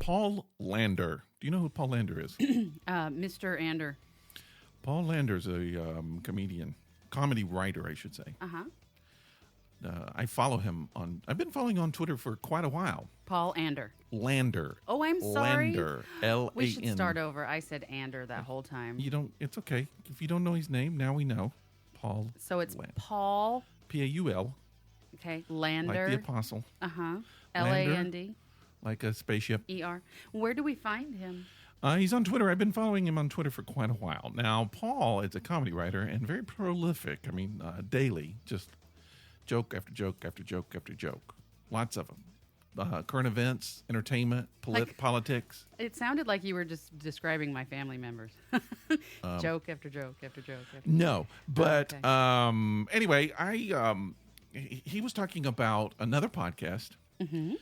Paul Lander. Do you know who Paul Lander is? Mr. Ander. Paul Lander's a comedian, comedy writer, I should say. Uh-huh. I follow him on. I've been following on Twitter for quite a while. Paul Ander. Lander. Oh, I'm sorry. Lander. L-A-N. We should start over. I said Ander that whole time. You don't. It's okay if you don't know his name. Now we know. Paul. So it's Lander. Paul. P-A-U-L. Okay. Lander. Like the apostle. Uh-huh. Lander. L-A-N-D. Like a spaceship. E-R. Where do we find him? He's on Twitter. I've been following him on Twitter for quite a while. Now, Paul is a comedy writer and very prolific. I mean, daily, just joke after joke after joke after joke. Lots of them. Current events, entertainment, politics. It sounded like you were just describing my family members. Joke after joke after joke. No, but okay. Anyway, he was talking about another podcast. Mm-hmm.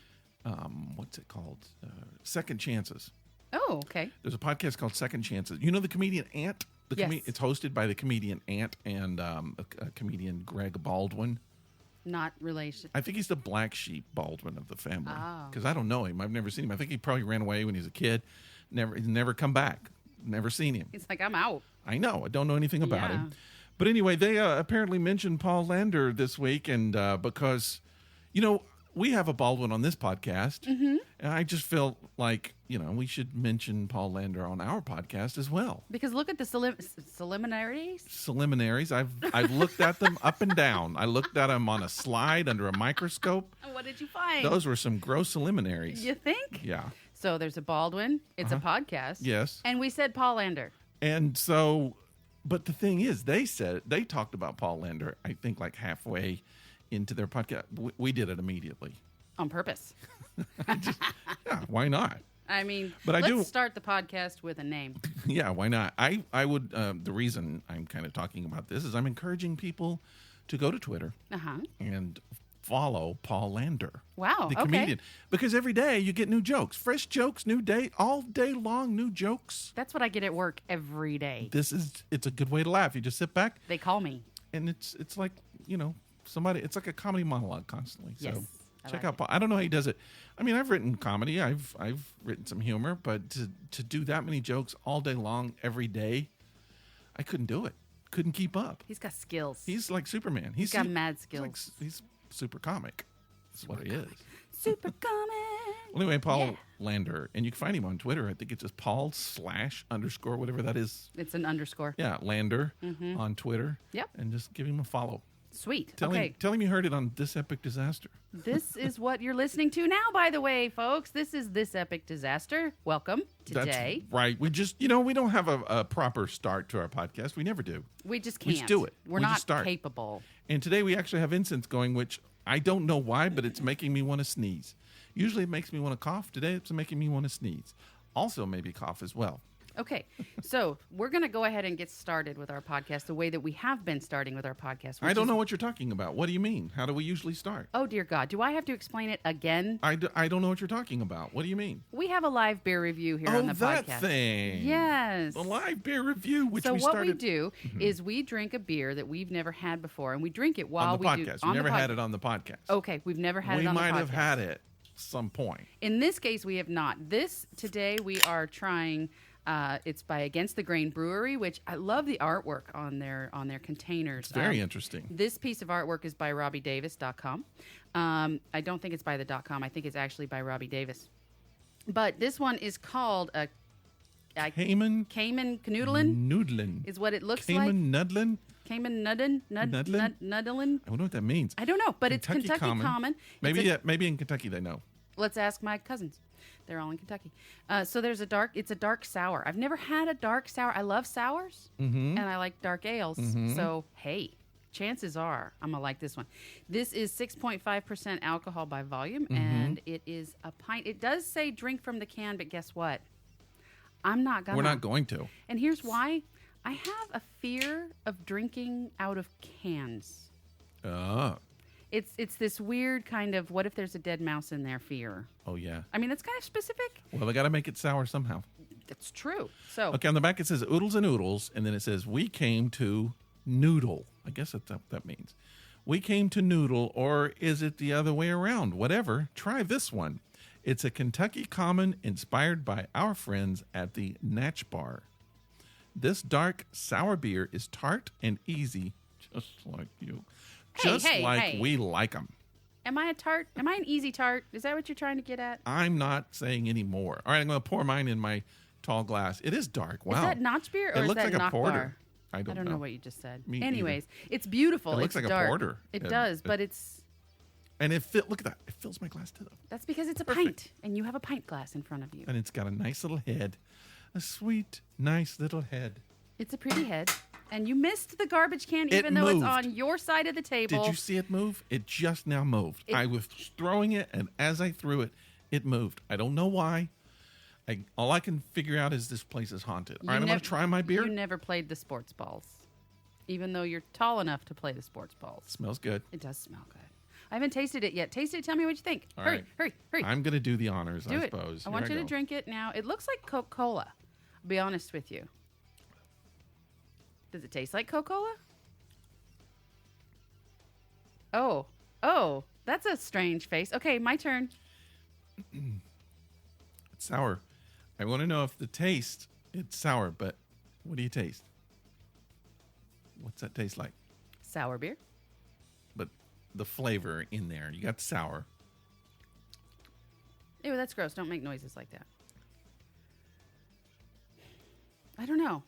What's it called? Second Chances. Oh, okay. There's a podcast called Second Chances. You know the comedian Ant? Yes. It's hosted by the comedian Ant and a comedian Greg Baldwin. Not relation. I think he's the black sheep Baldwin of the family. Oh. Because I don't know him. I've never seen him. I think he probably ran away when he was a kid. He's never come back. Never seen him. It's like, I'm out. I know. I don't know anything about him. But anyway, they apparently mentioned Paul Lander this week, and because, we have a Baldwin on this podcast, and I just felt like, we should mention Paul Lander on our podcast as well. Because look at the preliminaries. Preliminaries. I've looked at them up and down. I looked at them on a slide under a microscope. What did you find? Those were some gross preliminaries. You think? Yeah. So there's a Baldwin. It's a podcast. Yes. And we said Paul Lander. And so, but the thing is, they talked about Paul Lander, I think like halfway into their podcast. We did it immediately. On purpose. Yeah, why not? I mean, but let's start the podcast with a name. Yeah, why not? I would, the reason I'm kind of talking about this is I'm encouraging people to go to Twitter and follow Paul Lander. Wow, the comedian. Because every day you get new jokes, fresh jokes, new day, all day long, new jokes. That's what I get at work every day. It's a good way to laugh. You just sit back. They call me. And it's like, somebody, it's like a comedy monologue constantly. Yes. So check out Paul. I don't know how he does it. I mean, I've written comedy. I've written some humor, but to do that many jokes all day long, every day, I couldn't do it. Couldn't keep up. He's got skills. He's like Superman. He's got mad skills. He's super comic. That's what he is. Super comic. Well, anyway, Paul Lander, and you can find him on Twitter. I think it's just Paul/_ whatever that is. It's an underscore. Yeah, Lander on Twitter. Yep. And just give him a follow. Sweet. Tell him you heard it on This Epic Disaster. This is what you're listening to now, by the way, folks. This is This Epic Disaster. Welcome today. That's right. We just, we don't have a proper start to our podcast. We never do. We just can't. We just do it. We're not capable. And today we actually have incense going, which I don't know why, but it's making me want to sneeze. Usually it makes me want to cough. Today it's making me want to sneeze. Also maybe cough as well. Okay, so we're going to go ahead and get started with our podcast the way that we have been starting with our podcast. I don't know what you're talking about. What do you mean? How do we usually start? Oh, dear God. Do I have to explain it again? I don't know what you're talking about. What do you mean? We have a live beer review here on the podcast. Oh, that thing. Yes. The live beer review, which so we started. So what we do is we drink a beer that we've never had before, and we drink it while on the podcast. We never had it on the podcast. Okay, we've never had it on the podcast. We might have had it some point. In this case, we have not. Today we are trying... it's by Against the Grain Brewery, which I love the artwork on their containers. It's very interesting. This piece of artwork is by RobbieDavis.com. I don't think it's by the .com. I think it's actually by Robbie Davis. But this one is called a Cayman Canoodlin. Noodlin is what it looks Cayman like. Nudlin. Cayman Nuddin. Nuddlin. I wonder what that means. I don't know, but Kentucky it's Kentucky Common. Maybe in Kentucky they know. Let's ask my cousins. They're all in Kentucky. So it's a dark sour. I've never had a dark sour. I love sours, and I like dark ales. So, hey, chances are I'm going to like this one. This is 6.5% alcohol by volume, and it is a pint. It does say drink from the can, but guess what? I'm not going to. We're not going to. And here's why. I have a fear of drinking out of cans. It's this weird kind of, what if there's a dead mouse in there fear. Oh, yeah. I mean, that's kind of specific. Well, they got to make it sour somehow. That's true. So okay, on the back it says oodles and oodles, and then it says we came to noodle. I guess that's what that means. We came to noodle, or is it the other way around? Whatever. Try this one. It's a Kentucky Common inspired by our friends at the Natch Bar. This dark, sour beer is tart and easy, just like you. Hey. We like them. Am I a tart? Am I an easy tart? Is that what you're trying to get at? I'm not saying any more. All right, I'm going to pour mine in my tall glass. It is dark. Wow. Is that Notch beer or It is looks that like a Knock porter. Bar? I don't know know what you just said. Me Anyways, it's beautiful. It looks it's like dark. a porter. It does, but it's... And look at that. It fills my glass too. That's because it's a Perfect. pint, and you have a pint glass in front of you. And it's got a nice little head. A sweet, nice little head. It's a pretty head. And you missed the garbage can, It even though moved. it's on your side of the table. Did you see it move? It just now moved. I was throwing it, and as I threw it, it moved. I don't know why. All I can figure out is this place is haunted. All right, I'm going to try my beer. You never played the sports balls, even though you're tall enough to play the sports balls. Smells good. It does smell good. I haven't tasted it yet. Taste it. Tell me what you think. All Hurry. I'm going to do the honors, Do I it. suppose. I want Here you to go. drink it now. It looks like Coca-Cola. I'll be honest with you. Does it taste like Coca-Cola? Oh, that's a strange face. Okay, my turn. It's sour. I want to know if the taste, it's sour, but what do you taste? What's that taste like? Sour beer. But the flavor in there. You got sour. Ew, that's gross. Don't make noises like that. I don't know.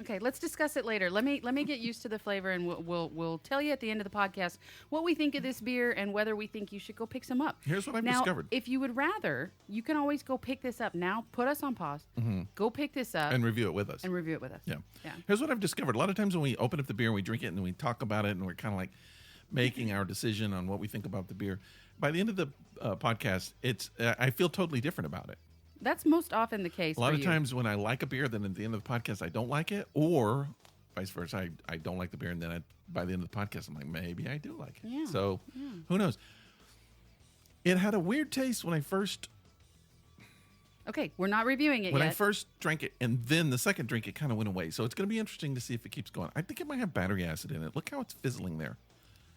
Okay, let's discuss it later. Let me get used to the flavor, and we'll tell you at the end of the podcast what we think of this beer and whether we think you should go pick some up. Here's what I've now, discovered. If you would rather, you can always go pick this up now. Put us on pause. Go pick this up And review it with us. and review it with us. Yeah. Yeah. Here's what I've discovered. A lot of times when we open up the beer and we drink it and we talk about it and we're kind of like making our decision on what we think about the beer, by the end of the podcast, I feel totally different about it. That's most often the case. A lot for of you. times when I like a beer, then at the end of the podcast, I don't like it, or vice versa. I don't like the beer, and then by the end of the podcast, I'm like, maybe I do like it. Yeah. So who knows? It had a weird taste when I first Okay, we're not reviewing it when yet. I first drank it, and then the second drink, it kind of went away. So it's going to be interesting to see if it keeps going. I think it might have battery acid in it. Look how it's fizzling there.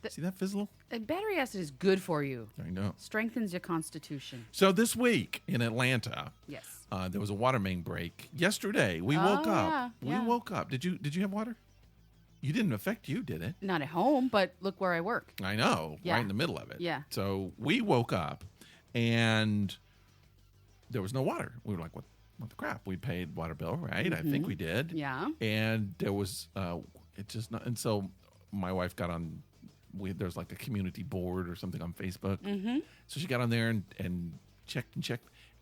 See that fizzle? Battery acid is good for you. I know. Strengthens your constitution. So this week in Atlanta, Yes. there was a water main break. Yesterday, we woke up. yeah. We woke up. Did you have water? You didn't affect you, did it? Not at home, but look where I work. I know, Yeah. right in the middle of it. Yeah. So we woke up, and there was no water. We were like, what the crap? We paid water bill, right? I think we did. Yeah. And there was, it just not, and so my wife got on, there's like a community board or something on Facebook. Mm-hmm. So she got on there and checked.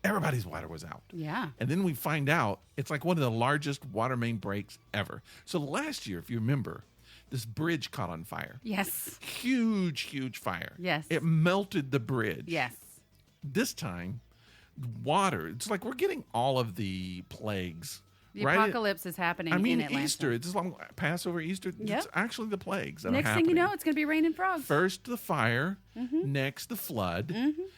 Everybody's water was out. Yeah. And then we find out it's like one of the largest water main breaks ever. So last year, if you remember, this bridge caught on fire. Yes. Huge fire. Yes. It melted the bridge. Yes. This time, water. It's like we're getting all of the plagues. The right? apocalypse is happening in Atlanta. Easter. It's long Passover, Easter. Yep. It's actually the plagues that Next are thing happening. you know, it's going to be raining frogs. First the fire, Mm-hmm. next the flood.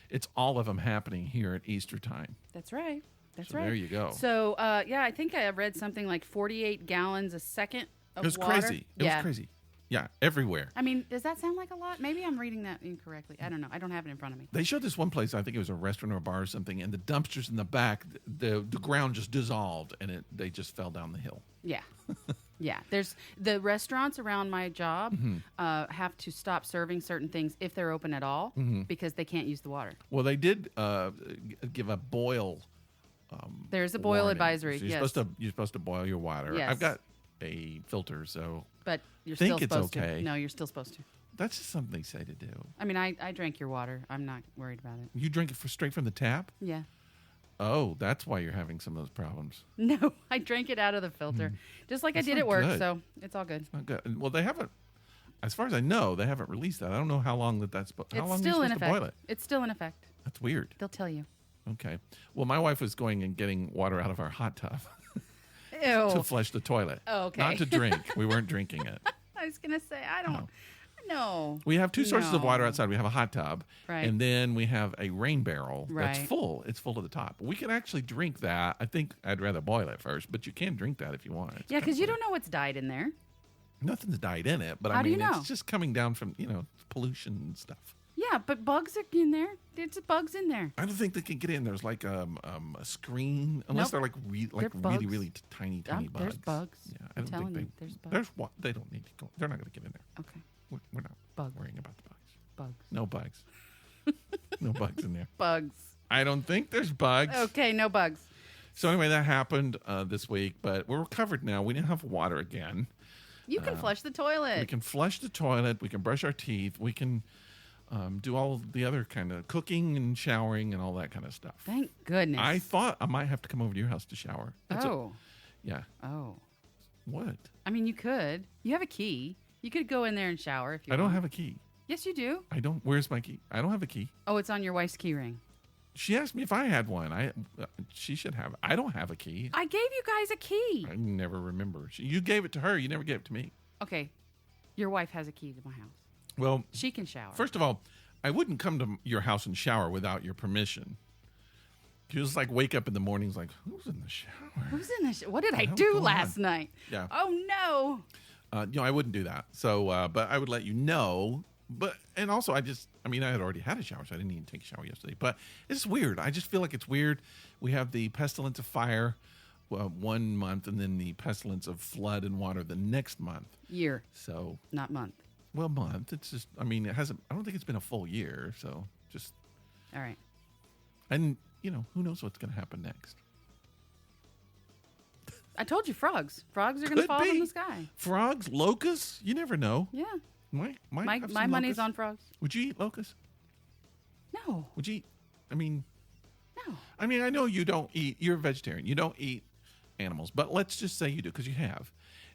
It's all of them happening here at Easter time. That's right. That's So right. there you go. So, I think I read something like 48 gallons a second of It was water. crazy. It was crazy. Yeah, everywhere. I mean, does that sound like a lot? Maybe I'm reading that incorrectly. I don't know. I don't have it in front of me. They showed this one place, I think it was a restaurant or a bar or something, and the dumpsters in the back, the ground just dissolved, and they just fell down the hill. Yeah. Yeah. There's the restaurants around my job have to stop serving certain things if they're open at all because they can't use the water. Well, they did give a boil. There's a boil warning. advisory. So you're supposed to boil your water. Yes. I've got a filter, so But you're Think still it's supposed okay. to. No, you're still supposed to. that's just something they say to do. I mean, I drank your water. I'm not worried about it. You drink it straight from the tap? Yeah. Oh, that's why you're having some of those problems. No, I drank it out of the filter, just like That's I did not at work. good. So it's all good. Not good. Well, they haven't. As far as I know, they haven't released that. I don't know how long how It's long are you still in supposed to effect. boil it? It's still in effect. That's weird. They'll tell you. Okay. Well, my wife was going and getting water out of our hot tub Ew. to flush the toilet. Oh, okay. Not to drink. We weren't drinking it. I was gonna say I don't. No. We have two sources of No. water outside. We have a hot tub, Right. and then we have a rain barrel that's Right. full. It's full to the top. We can actually drink that. I think I'd rather boil it first, but you can drink that if you want. It's Yeah, kinda because you weird. don't know what's died in there. Nothing's died in it, but How I do mean, you know? it's just coming down from, pollution and stuff. Yeah, but bugs are in there. There's bugs in there. I don't think they can get in. There's like a screen, unless Nope. they're like They're really, bugs. really tiny bugs. There's bugs. Yeah, I I'm don't telling think you, there's bugs. There's what they don't need to go. They're not going to get in there. Okay, We're not Bugs. worrying about the bugs. bugs. No bugs. No bugs in there. Bugs. I don't think there's bugs. Okay, no bugs. So anyway, that happened this week, but we're recovered now. We didn't have water again. You can flush the toilet. We can flush the toilet. We can brush our teeth. We can do all the other kind of cooking and showering and all that kind of stuff. Thank goodness. I thought I might have to come over to your house to shower. Yeah. Oh. What? I mean, you could. You have a key. You could go in there and shower if you I don't want. have a key. Yes, you do. I don't. Where's my key? I don't have a key. Oh, it's on your wife's key ring. She asked me if I had one. She should have it. I don't have a key. I gave you guys a key. I never remember. You gave it to her. You never gave it to me. Okay. Your wife has a key to my house. Well, She can shower. first of all, I wouldn't come to your house and shower without your permission. You just like wake up in the mornings like, who's in the shower? Who's in this? What did I hell's do going last on? night? Yeah. Oh, no. I wouldn't do that. So, but I would let you know. And also I had already had a shower, so I didn't even take a shower yesterday. But it's weird. I just feel like it's weird. We have the pestilence of fire 1 month, and then the pestilence of flood and water the next month. Year, So, not month. well, month. It's just, it hasn't, I don't think it's been a full year. So just, All right. and who knows what's going to happen next. I told you frogs. Frogs are going to Could fall be. from the sky. Frogs, locusts, you never know. Yeah. Might My have some money's locusts. on frogs. Would you eat locusts? No. Would you eat, No. I know you don't eat, you're a vegetarian. You don't eat animals, but let's just say you do, because you have.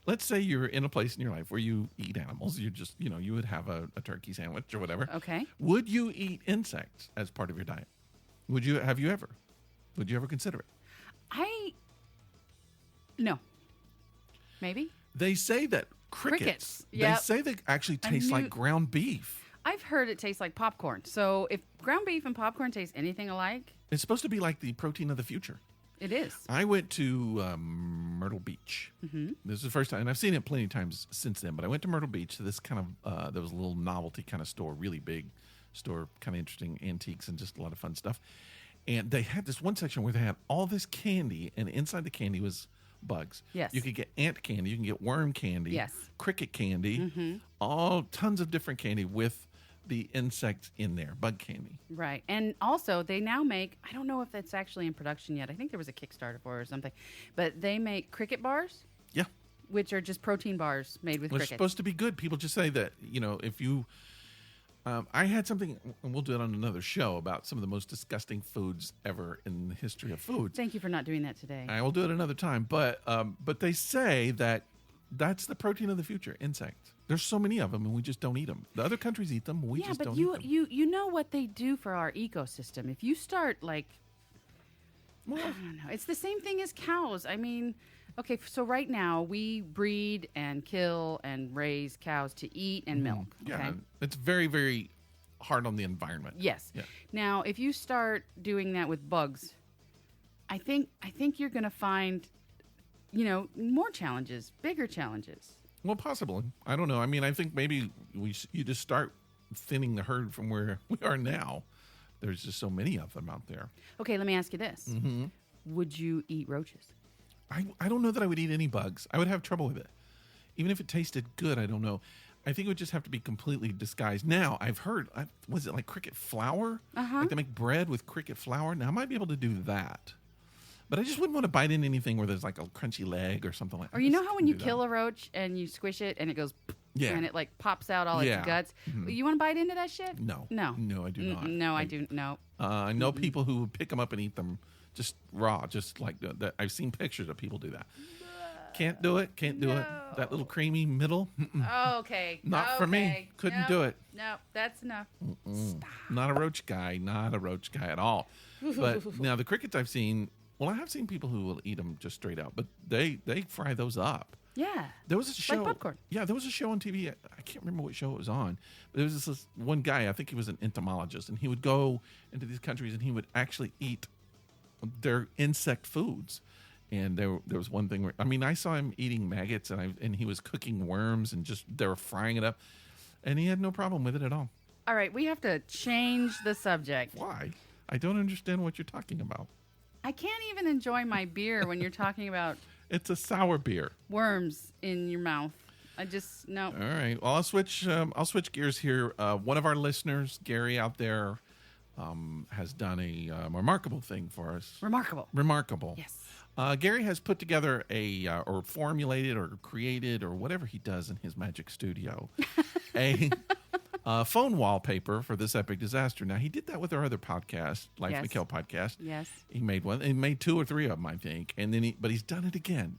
Let's say you're in a place in your life where you eat animals. You just, you would have a turkey sandwich or whatever. Okay. Would you eat insects as part of your diet? Would you ever consider it? No. Maybe. They say that crickets. Yep. They say they actually taste like ground beef. I've heard it tastes like popcorn. So if ground beef and popcorn taste anything alike, It's supposed to be like the protein of the future. it is. I went to Myrtle Beach. Mm-hmm. This is the first time, and I've seen it plenty of times since then. But I went to Myrtle Beach to this kind of there was a little novelty kind of store, really big store, kind of interesting antiques and just a lot of fun stuff. And they had this one section where they had all this candy, and inside the candy was bugs. Yes. You could get ant candy, you can get worm candy, Yes. cricket candy, all tons of different candy with the insects in there, bug candy. Right. And also, they now make, I don't know if that's actually in production yet. I think there was a Kickstarter for it or something. But they make cricket bars, Yeah. which are just protein bars made with Well, it's crickets. supposed to be good. People just say that, if you. I had something, and we'll do it on another show, about some of the most disgusting foods ever in the history of foods. Thank you for not doing that today. I will do it another time. But they say that that's the protein of the future, insects. There's so many of them, and we just don't eat them. The other countries eat them, we yeah, just but don't you, eat them. you know what they do for our ecosystem. If you start, I Well, don't know. It's the same thing as cows. Okay, so right now we breed and kill and raise cows to eat and milk. yeah, Okay? it's very, very hard on the environment. Yes. Yeah. Now, if you start doing that with bugs, I think you're going to find, more challenges, bigger challenges. Well, possibly. I don't know. I think maybe you just start thinning the herd from where we are now. There's just so many of them out there. Okay, let me ask you this: would you eat roaches? I don't know that I would eat any bugs. I would have trouble with it. Even if it tasted good, I don't know. I think it would just have to be completely disguised. Now, I've heard, was it like cricket flour? Like they make bread with cricket flour? Now, I might be able to do that. But I just wouldn't want to bite in anything where there's like a crunchy leg or something like that. Or you know how when you kill a roach and you squish it and it goes, Yeah. and it pops out all Yeah. its guts? You want to bite into that shit? No. No. No, I do not. No, I do. No. I know people who pick them up and eat them just raw, just like that. I've seen pictures of people do that. Can't do it. Can't do it. That little creamy middle. Okay. Not for me. Couldn't do it. No, that's enough. Not a roach guy. Not a roach guy at all. But now the crickets I've seen, well, I have seen people who will eat them just straight out, but they fry those up. Yeah. There was a show. popcorn. Yeah, there was a show on TV. I can't remember what show it was on, but there was this one guy, I think he was an entomologist, and he would go into these countries and he would actually eat their insect foods. And there was one thing where, I mean, I saw him eating maggots, and he was cooking worms, and just they were frying it up, and he had no problem with it at all. All right, we have to change the subject. Why? I don't understand what you're talking about. I can't even enjoy my beer when you're talking about It's a sour beer. worms in your mouth. I just no. All right. Well, I'll switch gears here. One of our listeners, Gary, out there, has done a remarkable thing for us. Remarkable. Yes. Gary has put together or formulated or created or whatever he does in his magic studio, a phone wallpaper for this epic disaster. Now, he did that with our other podcast, Life Yes. Mikhail podcast. Yes. He made one. He made 2 or 3 of them, I think. And then but he's done it again.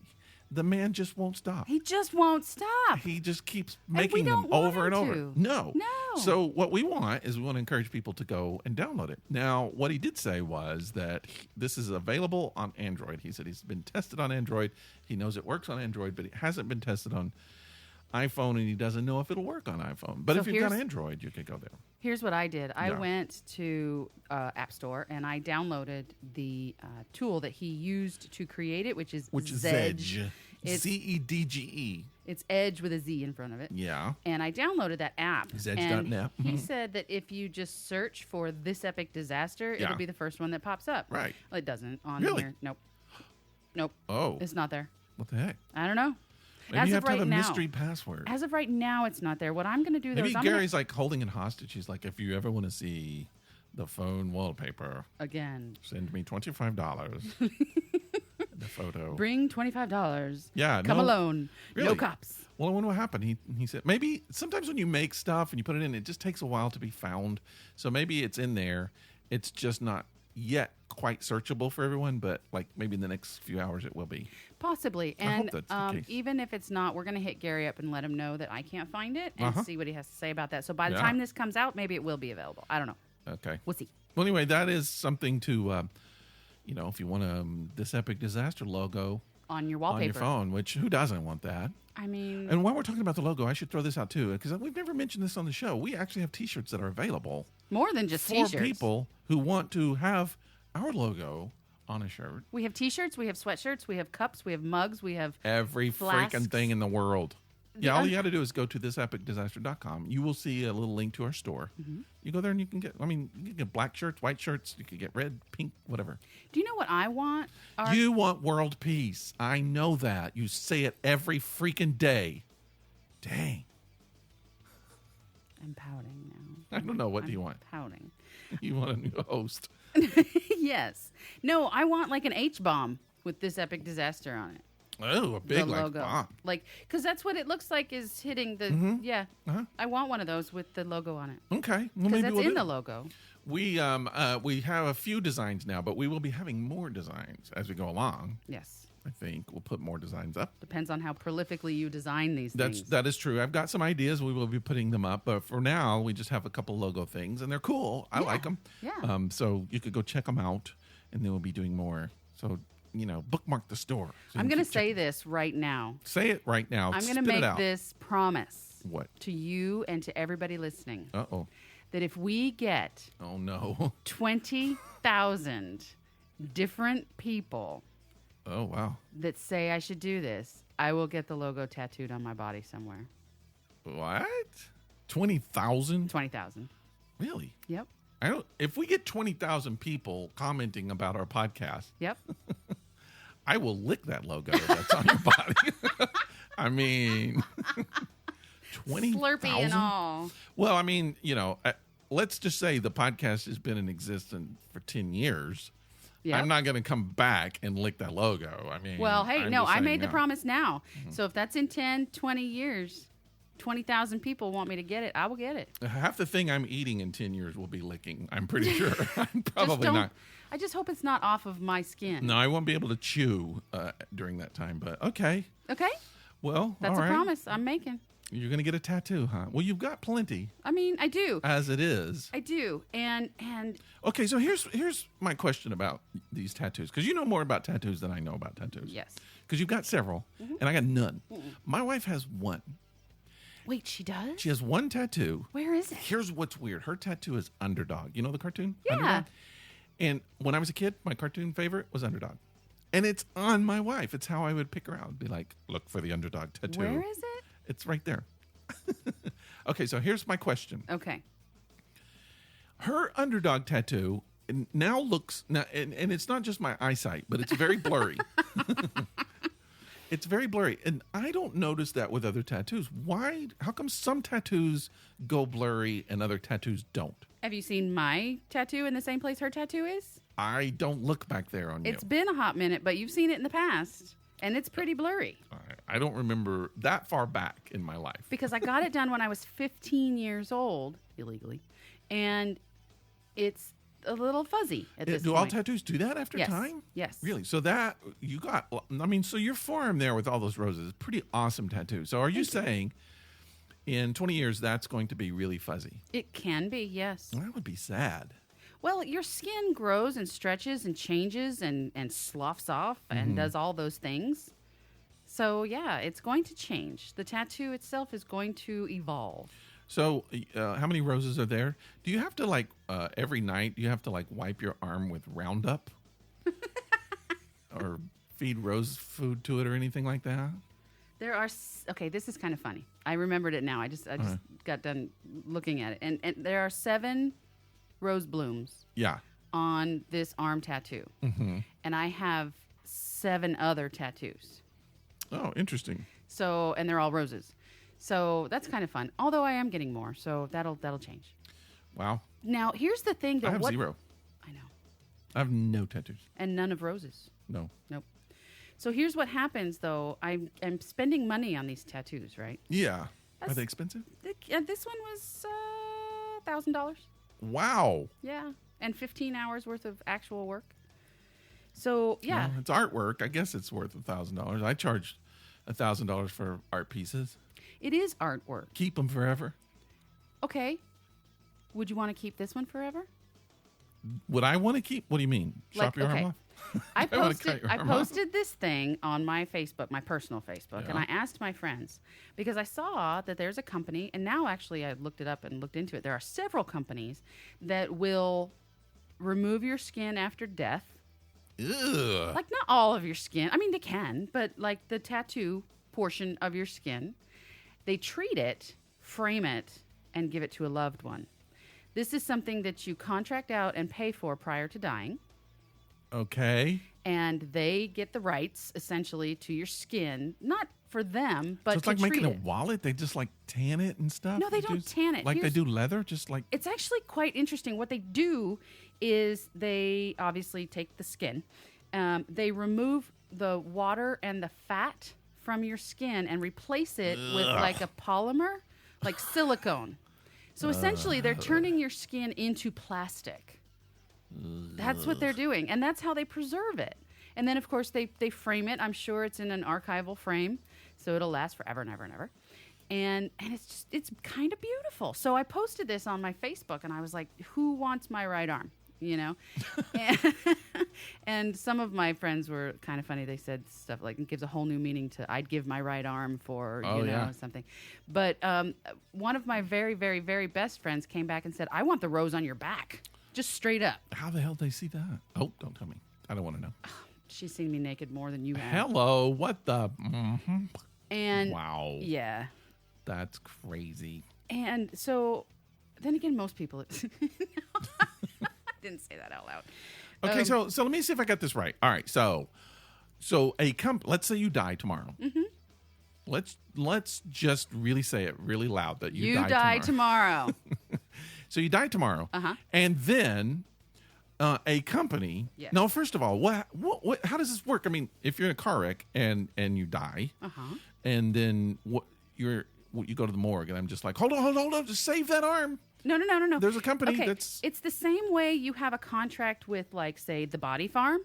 The man just won't stop. He just won't stop. He just keeps we making them don't want over and him over. to. No. No. So what we want is we want to encourage people to go and download it. Now, what he did say was that this is available on Android. He said he's been tested on Android. He knows it works on Android, but it hasn't been tested on iPhone, and he doesn't know if it'll work on iPhone. But So if you've got Android, you could go there. Here's what I did. I Yeah. went to App Store and I downloaded the tool that he used to create it, which is Zedge. It's- Zedge. It's Edge with a Z in front of it. Yeah. And I downloaded that app. Zedge.net. And he said that if you just search for this epic disaster, Yeah. it'll be the first one that pops up. Right. Well, it doesn't on Really? here. Nope. Oh, It's not there. what the heck? I don't know. Maybe As you of have to have right a now. mystery password. As of right now, it's not there. What I'm going to do, though, Maybe is I'm Gary's like holding it hostage. He's like, if you ever want to see the phone wallpaper, again, send me $25. The photo. bring $25. Yeah, Come no- alone. No Really? cops. Well, I wonder what happened. He said maybe sometimes when you make stuff and you put it in, it just takes a while to be found. So maybe it's in there. It's just not yet quite searchable for everyone, but like maybe in the next few hours it will be. Possibly. I hope And that's the case. even if it's not, we're going to hit Gary up and let him know that I can't find it and Uh-huh. see what he has to say about that. So by the Yeah. time this comes out, maybe it will be available. I don't know. Okay. We'll see. Well, anyway, that is something to, if you want this epic disaster logo On your on wallpaper. your phone, which who doesn't want that? I mean, And while we're talking about the logo, I should throw this out too, because we've never mentioned this on the show. We actually have T-shirts that are available more than just for T-shirts. people who want to have our logo on a shirt. We have T-shirts, we have sweatshirts, we have cups, we have mugs, we have Every flasks. freaking thing in the world. The Yeah, all un- you got to do is go to thisepicdisaster.com. You will see a little link to our store. Mm-hmm. You go there and you can get black shirts, white shirts. You can get red, pink, whatever. Do you know what I want? You want world peace. I know that. You say it every freaking day. Dang. I'm pouting now. I don't know. What do you want? Pouting. You want a new host. Yes. No, I want like an H-bomb with this epic disaster on it. Oh, a big The like logo. bomb. Like, because that's what it looks like is hitting the, yeah. Uh-huh. I want one of those with the logo on it. Okay. Well, Because maybe that's we'll in do the it. logo. We have a few designs now, but we will be having more designs as we go along. Yes. I think we'll put more designs up. Depends on how prolifically you design these things. That is true. I've got some ideas. We will be putting them up, but for now, we just have a couple logo things, and they're cool. I like them. Yeah. So you could go check them out, and then we'll be doing more. So bookmark the store. So I'm you going to can say this right now. say it right now. I'm going Spit to it make out. this promise What? to you and to everybody listening Uh-oh. that if we get Oh no. 20,000 different people Oh wow. that say I should do this, I will get the logo tattooed on my body somewhere. What? 20,000? 20,000. Really? Yep. I don't. If we get 20,000 people commenting about our podcast, Yep. I will lick that logo that's on your body. I mean, 20,000. Slurpee and all. Well, I mean, let's just say the podcast has been in existence for 10 years. Yep. I'm not going to come back and lick that logo. I mean, Well, hey, I'm no, just I saying made the now. promise now. So if that's in 10, 20 years, 20,000 people want me to get it, I will get it. Half the thing I'm eating in 10 years will be licking. I'm pretty sure. I'm Just probably don't, not. I just hope it's not off of my skin. No, I won't be able to chew during that time. But okay. Okay? Well, That's all a right. promise I'm making. You're going to get a tattoo, huh? Well, you've got plenty I mean, I do. as it is. I do. And Okay, so here's my question about these tattoos, because you know more about tattoos than I know about tattoos. yes. Because you've got several, and I got none. My wife has one. Wait, she does? She has one tattoo. Where is it? Here's what's weird. Her tattoo is Underdog. You know the cartoon? Yeah. Underdog? And when I was a kid, my cartoon favorite was Underdog. And it's on my wife. It's how I would pick her out. Be like, look for the underdog tattoo. Where is it? It's right there. Okay, so here's my question. Okay. Her underdog tattoo now looks now, and it's not just my eyesight, but it's very blurry. It's very blurry, and I don't notice that with other tattoos. Why? How come some tattoos go blurry and other tattoos don't? Have you seen my tattoo in the same place her tattoo is? I don't look back there on you. It's been a hot minute, but you've seen it in the past, and it's pretty blurry. I don't remember that far back in my life. Because I got it done when I was 15 years old, illegally, and it's a little fuzzy at this Do point. all tattoos do that after Yes. time? Yes. Really? So that you got, I mean, so your forearm there with all those roses is a pretty awesome tattoo. So are you saying in 20 years that's going to be really fuzzy? It can be, yes. That would be sad. Well, your skin grows and stretches and changes and sloughs off and does all those things. So, yeah, it's going to change. The tattoo itself is going to evolve. So how many roses are there? Do you have to like every night, you have to like wipe your arm with Roundup or feed rose food to it or anything like that? There are, okay, this is kind of funny. I remembered it now. I just got done looking at it. And there are 7 rose blooms Yeah. on this arm tattoo. Mm-hmm. And I have 7 other tattoos. Oh, interesting. So, and they're all roses. So that's kind of fun. Although I am getting more, so that'll change. Wow. Now, here's the thing though. I have 0. I know. I have no tattoos. And none of roses. No. Nope. So here's what happens though. I'm spending money on these tattoos, right? Yeah. Are That's- they expensive? This one was $1,000. Wow. Yeah, and 15 hours worth of actual work. So yeah, Well, it's artwork. I guess it's worth $1,000. I charged $1,000 for art pieces. it is artwork. Keep them forever. Okay. Would you want to keep this one forever? Would I want to keep? What do you mean? Chop your okay. arm off? I Do I wanna cut posted your I arm off? posted this thing on my Facebook, my personal Facebook, and Yeah. I asked my friends because I saw that there's a company, and now actually I looked it up and looked into it. There are several companies that will remove your skin after death. Ugh. Like not all of your skin. I mean they can, but like the tattoo portion of your skin, they treat it, frame it, and give it to a loved one. This is something that you contract out and pay for prior to dying. Okay. And they get the rights essentially to your skin, not for them, but So it's to like treat making a it. wallet. They just like tan it and stuff. No, they don't tan it. Like Here's- they do leather. Just like It's actually quite interesting. What they do is they obviously take the skin, they remove the water and the fat from your skin and replace it with like a polymer, like silicone. So essentially, they're turning your skin into plastic. That's what they're doing, and that's how they preserve it. And then, of course, they frame it. I'm sure it's in an archival frame, so it'll last forever and ever and ever. And it's kind of beautiful. So I posted this on my Facebook, and I was like, "Who wants my right arm?" You know, and some of my friends were kind of funny. They said stuff like, "It gives a whole new meaning to I'd give my right arm for something." But one of my very, very, very best friends came back and said, "I want the rose on your back." Just straight up. how the hell did they see that? Oh, don't tell me. I don't want to know. She's seen me naked more than you have. Hello. What the? Mm-hmm. And Wow. yeah. That's crazy. And so then again, most people I didn't say that out loud. Okay, so let me see if I got this right. All right, so let's say you die tomorrow. Mm-hmm. Let's just really say it really loud that you die tomorrow. So you die tomorrow, and then a company. Yes. No, first of all, what? How does this work? I mean, if you're in a car wreck and you die, and then you go to the morgue, and I'm just like, hold on, just save that arm. No. There's a company Okay, that's. It's the same way you have a contract with, like, say, the Body Farm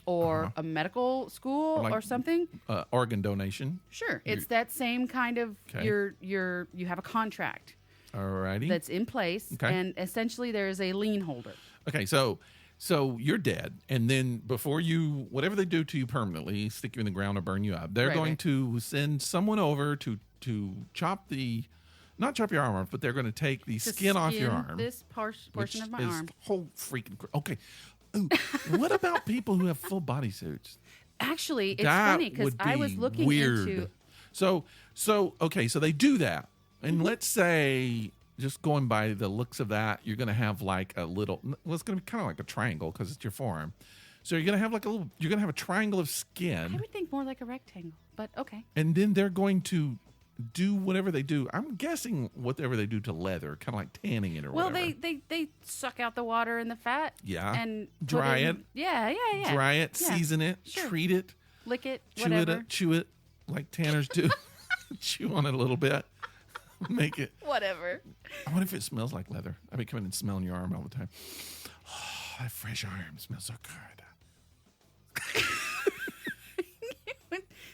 or a medical school Like- or something. Organ donation. Sure, it's that same kind of. Okay. You have a contract Alrighty. that's in place, Okay. and essentially there is a lien holder. Okay, so you're dead, and then before whatever they do to you permanently, stick you in the ground or burn you up, they're Right, going right. to send someone over to not chop your arm off, but they're going to take the To skin off your skin arm. This portion of my arm. Whole freaking. Okay, Ooh, what about people who have full body suits? Actually, it's That funny because would I was be looking weird. into. Okay, so they do that, and Mm-hmm. let's say, just going by the looks of that, you're going to have like a little. Well, it's going to be kind of like a triangle because it's your forearm. So you're going to have like a little. You're going to have a triangle of I skin, would think more like a rectangle, but okay. and then they're going to do whatever they do. I'm guessing whatever they do to leather, kind of like tanning it or Well, whatever. they suck out the water and the fat. Yeah. And put Dry it. Yeah. Dry it, Yeah. season it, Sure. treat it, Lick it. chew Whatever. chew it like tanners do. Chew on it a little bit. Make it. Whatever. I wonder if it smells like leather. I be coming and smelling your arm all the time. Oh, that fresh arm smells so good.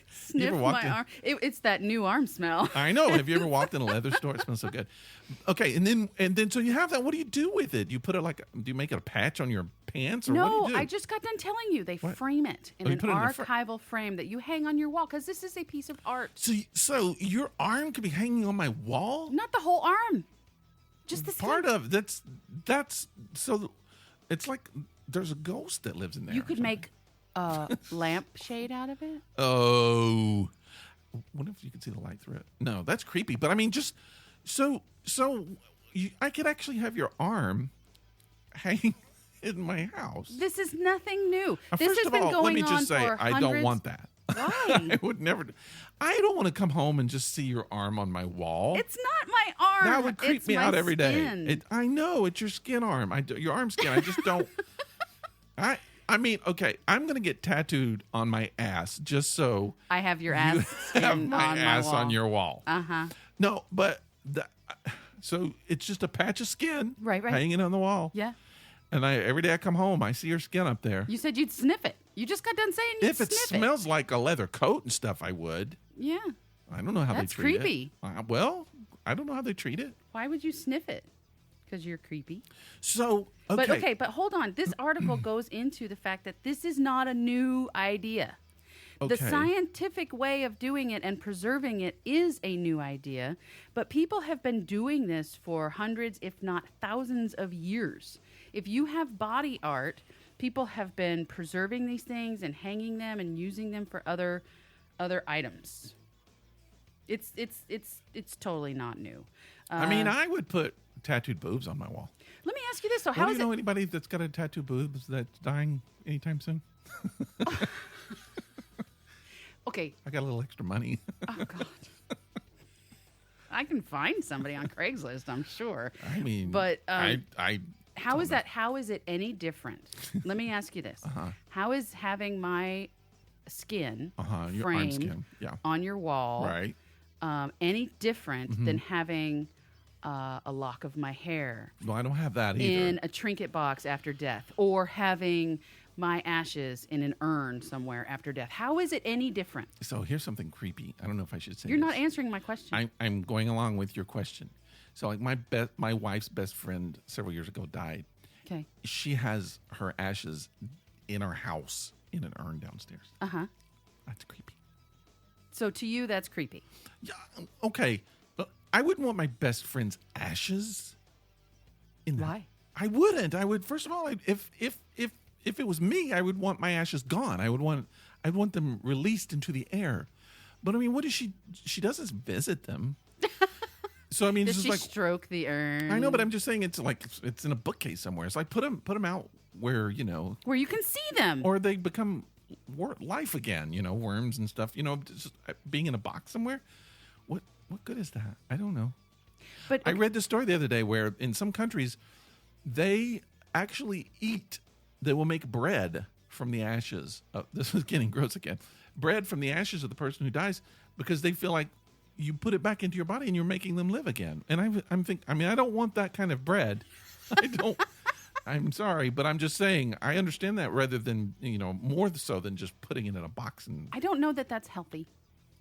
Sniff ever walked my in- arm. It's that new arm smell. I know. Have you ever walked in a leather store? It smells so good. Okay, and then so you have that. What do you do with it? Do you put it do you make it a patch on your pants, or what No, do you do? I just got done telling you they What? frame it in Oh, you an put it in a archival frame that you hang on your wall because this is a piece of art. So your arm could be hanging on my wall. Not the whole arm, just the skin. Part of that's so. It's like there's a ghost that lives in there. You or could something. make a lampshade out of it. Oh, what if you could see the light through it? No, that's creepy. But I mean, just I could actually have your arm hanging in my house. This is nothing new. This First has of been all, going let me on just say, for I don't hundreds- want that. Why? I would never. I don't want to come home and just see your arm on my wall. It's not my arm. That would creep It's me my out every day. skin. I know it's your skin arm. Your arm skin. I just don't. I mean, okay. I'm gonna get tattooed on my ass just so I have your you ass skin have my on ass my wall. on your wall. Uh-huh. No, but so it's just a patch of skin, Right. hanging on the wall. Yeah. And every day I come home, I see your skin up there. You said you'd sniff it. You just got done saying you'd If it sniff smells like a leather coat and stuff, I would. Yeah. I don't know how That's they treat creepy. it. Well, I don't know how they treat it. Why would you sniff it? Because you're creepy. So okay, But hold on. This article goes into the fact that this is not a new idea. The Okay. scientific way of doing it and preserving it is a new idea, but people have been doing this for hundreds, if not thousands of years. If you have body art, people have been preserving these things and hanging them and using them for other items. It's totally not new. I mean, I would put tattooed boobs on my wall. Let me ask you this: so Well, how do is you know it? anybody that's got a tattooed boobs that's dying anytime soon? Okay. I got a little extra money. Oh God. I can find somebody on Craigslist, I'm sure. I mean, But, I How is that? How is it any different? Let me ask you this: How is having my skin your arm framed skin, yeah, on your wall right. any different than having a lock of my hair Well, I don't have that either. in a trinket box after death, or having my ashes in an urn somewhere after death? How is it any different? So here's something creepy. I don't know if I should say. You're this. not answering my question. I'm going along with your question. So like my wife's best friend several years ago died. Okay. She has her ashes in her house in an urn downstairs. Uh-huh. That's creepy. So to you, that's creepy. Yeah. Okay. I wouldn't want my best friend's ashes in that. Why? I wouldn't. I would. First of all, if it was me, I would want my ashes gone. I'd want them released into the air. But I mean, what is she? She doesn't visit them. So I mean, Does it's she just like stroke the urn? I know, but I'm just saying it's like it's in a bookcase somewhere. It's like put them out where where you can see them. or they become life again. Worms and stuff. Just being in a box somewhere. What good is that? I don't know. But I read this story the other day where in some countries they actually they will make bread from the ashes. This is getting gross again. Bread from the ashes of the person who dies because they feel like you put it back into your body and you're making them live again. And I don't want that kind of bread. I don't. I'm sorry, but I'm just saying I understand that rather than more so than just putting it in a box, and I don't know that that's healthy.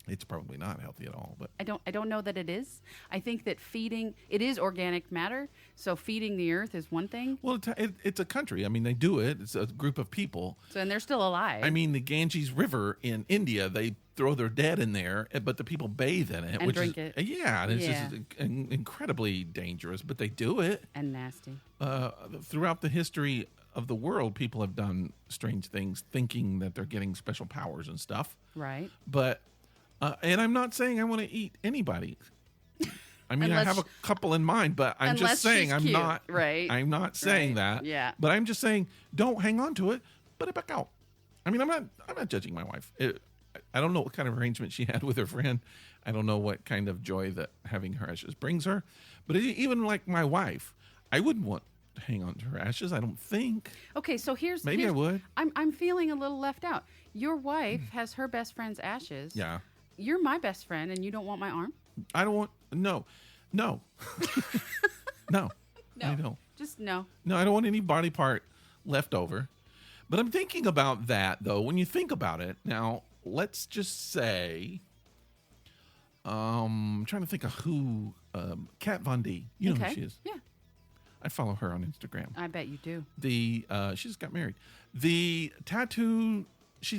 it's probably not healthy at all. But I don't know that it is. I think that it is organic matter. So feeding the earth is one thing. well, it's a country. I mean, they do it. It's a group of people. So and they're still alive. I mean, the Ganges River in India, they throw their dead in there, but the people bathe in it. And which drink is, it. Yeah, and it's Yeah. just incredibly dangerous, but they do it. and nasty. Throughout the history of the world, people have done strange things thinking that they're getting special powers and stuff. Right. But, and I'm not saying I want to eat anybody. I mean, I have a couple in mind, but I'm just saying I'm not. Right. I'm not saying that. Yeah. But I'm just saying, don't hang on to it. Put it back out. I mean, I'm not judging my wife. I don't know what kind of arrangement she had with her friend. I don't know what kind of joy that having her ashes brings her. But even like my wife, I wouldn't want to hang on to her ashes. I don't think. Okay, so Maybe I would. I'm feeling a little left out. Your wife has her best friend's ashes. Yeah. You're my best friend, and you don't want my arm? I don't want. No. No. No. I don't. Just no. No, I don't want any body part left over. But I'm thinking about that, though. When you think about it, now, let's just say, I'm trying to think of who, Kat Von D. You know who she is. Yeah. I follow her on Instagram. I bet you do. She just got married. She's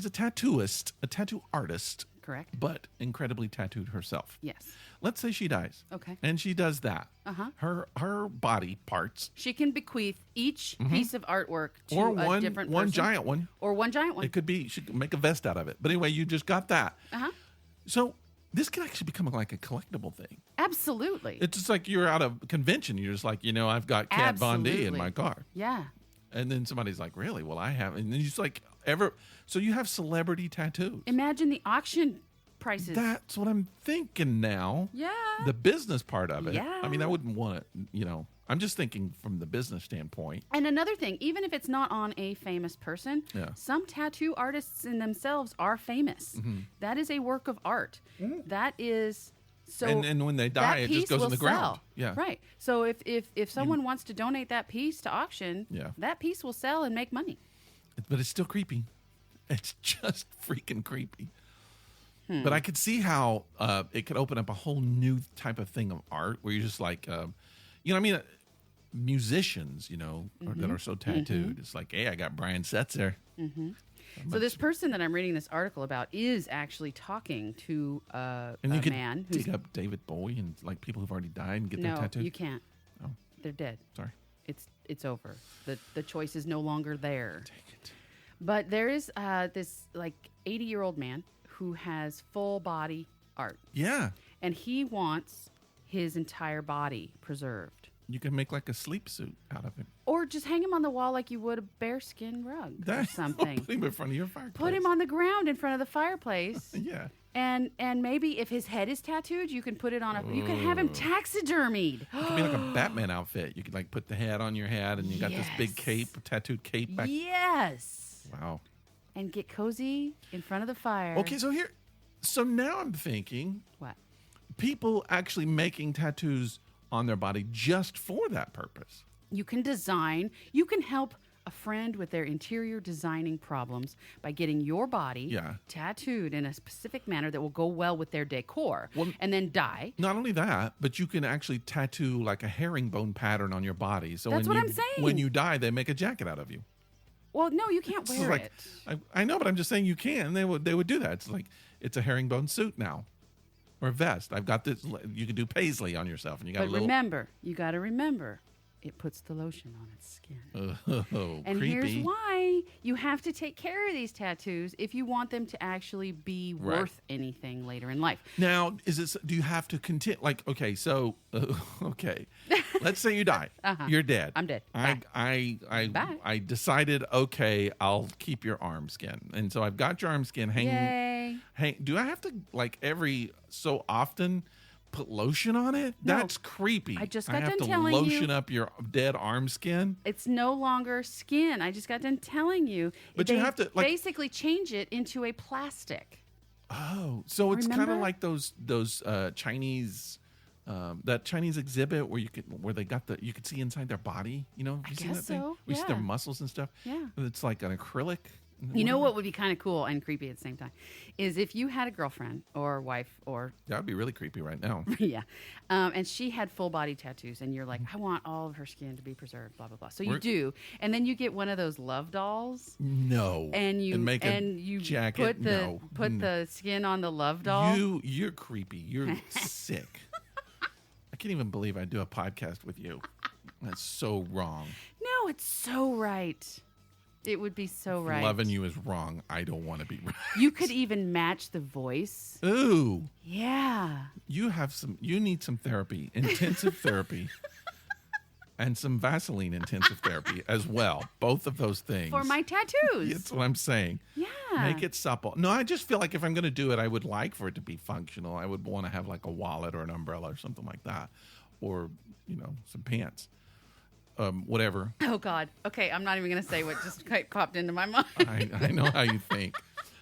a tattooist, a tattoo artist. Correct. But incredibly tattooed herself. Yes. Let's say she dies. Okay. And she does that. Uh-huh. Her body parts. She can bequeath each piece of artwork to Or a different person. one giant one. Or one giant one. It could be, she could make a vest out of it. But anyway, you just got that. Uh-huh. So this could actually become like a collectible thing. Absolutely. It's just like you're at a convention. You're just like, I've got Kat Von D in my car. Yeah. And then somebody's like, really? Well, I have. And then you're just like, so you have celebrity tattoos. Imagine the auction prices. That's what I'm thinking now. Yeah. The business part of it. Yeah. I mean, I wouldn't want it, I'm just thinking from the business standpoint. And another thing, even if it's not on a famous person, some tattoo artists in themselves are famous. Mm-hmm. That is a work of art. Mm-hmm. That is so. And when they die, it just goes in the ground. Yeah. Right. So if someone wants to donate that piece to auction, that piece will sell and make money. But it's still creepy. It's just freaking creepy. But I could see how it could open up a whole new type of thing of art where you're just like, musicians, that are so tattooed. It's like, hey, I got Brian Setzer. Mm-hmm. So this person that I'm reading this article about is actually talking to a man who's... dig up David Bowie and like people who've already died and get their tattoo. No, you can't. Oh. They're dead. Sorry. It's over. The choice is no longer there. Take it. But there is this like 80-year-old man who has full body art. Yeah. And he wants his entire body preserved. You can make like a sleep suit out of it. Or just hang him on the wall like you would a bearskin rug or something. Put him in front of your fireplace. Put him on the ground in front of the fireplace. Yeah. And maybe if his head is tattooed, you can put it on you can have him taxidermied. It could be like a Batman outfit. You could like put the head on your head and you got this big cape, tattooed cape back. Yes. Wow. And get cozy in front of the fire. Okay, so now I'm thinking, what? People actually making tattoos on their body just for that purpose. You can help a friend with their interior designing problems by getting your body tattooed in a specific manner that will go well with their decor and then die. Not only that, but you can actually tattoo like a herringbone pattern on your body. So That's what I'm saying. When you die, they make a jacket out of you. Well, no, you can't wear it. I know, but I'm just saying you can. They would do that. It's like it's a herringbone suit now, or vest. I've got this. You can do paisley on yourself, and you got. But remember, you got to remember, it puts the lotion on its skin. And creepy. Here's why you have to take care of these tattoos if you want them to actually be worth anything later in life. Now, do you have to continue? Like, okay, so okay, let's say you die. You're dead. I'm dead. I decided, okay, I'll keep your arm skin, and so I've got your arm skin hanging. Yay. Do I have to like every so often put lotion on it? No. That's creepy. I just got done have to telling lotion up your dead arm skin. It's no longer skin. I just got done telling you. But you have to basically change it into a plastic. Oh, so it's kind of like those Chinese that Chinese exhibit where you could see inside their body. Have you seen that thing? So. We see their muscles and stuff. Yeah, it's like an acrylic. You know what would be kind of cool and creepy at the same time is if you had a girlfriend or wife or... That would be really creepy right now. Yeah. And she had full body tattoos and you're like, I want all of her skin to be preserved, blah, blah, blah. So you do. And then you get one of those love dolls. No. And you make a jacket. Put the skin on the love doll. You're creepy. You're sick. I can't even believe I do a podcast with you. That's so wrong. No, it's so right. It would be so right. Loving you is wrong. I don't want to be right. You could even match the voice. Ooh. Yeah. You need some therapy, intensive therapy, and some Vaseline intensive therapy as well. Both of those things. For my tattoos. That's what I'm saying. Yeah. Make it supple. No, I just feel like if I'm going to do it, I would like for it to be functional. I would want to have like a wallet or an umbrella or something like that. Or, some pants. Whatever. Oh, God. Okay, I'm not even going to say what just popped into my mind. I know how you think.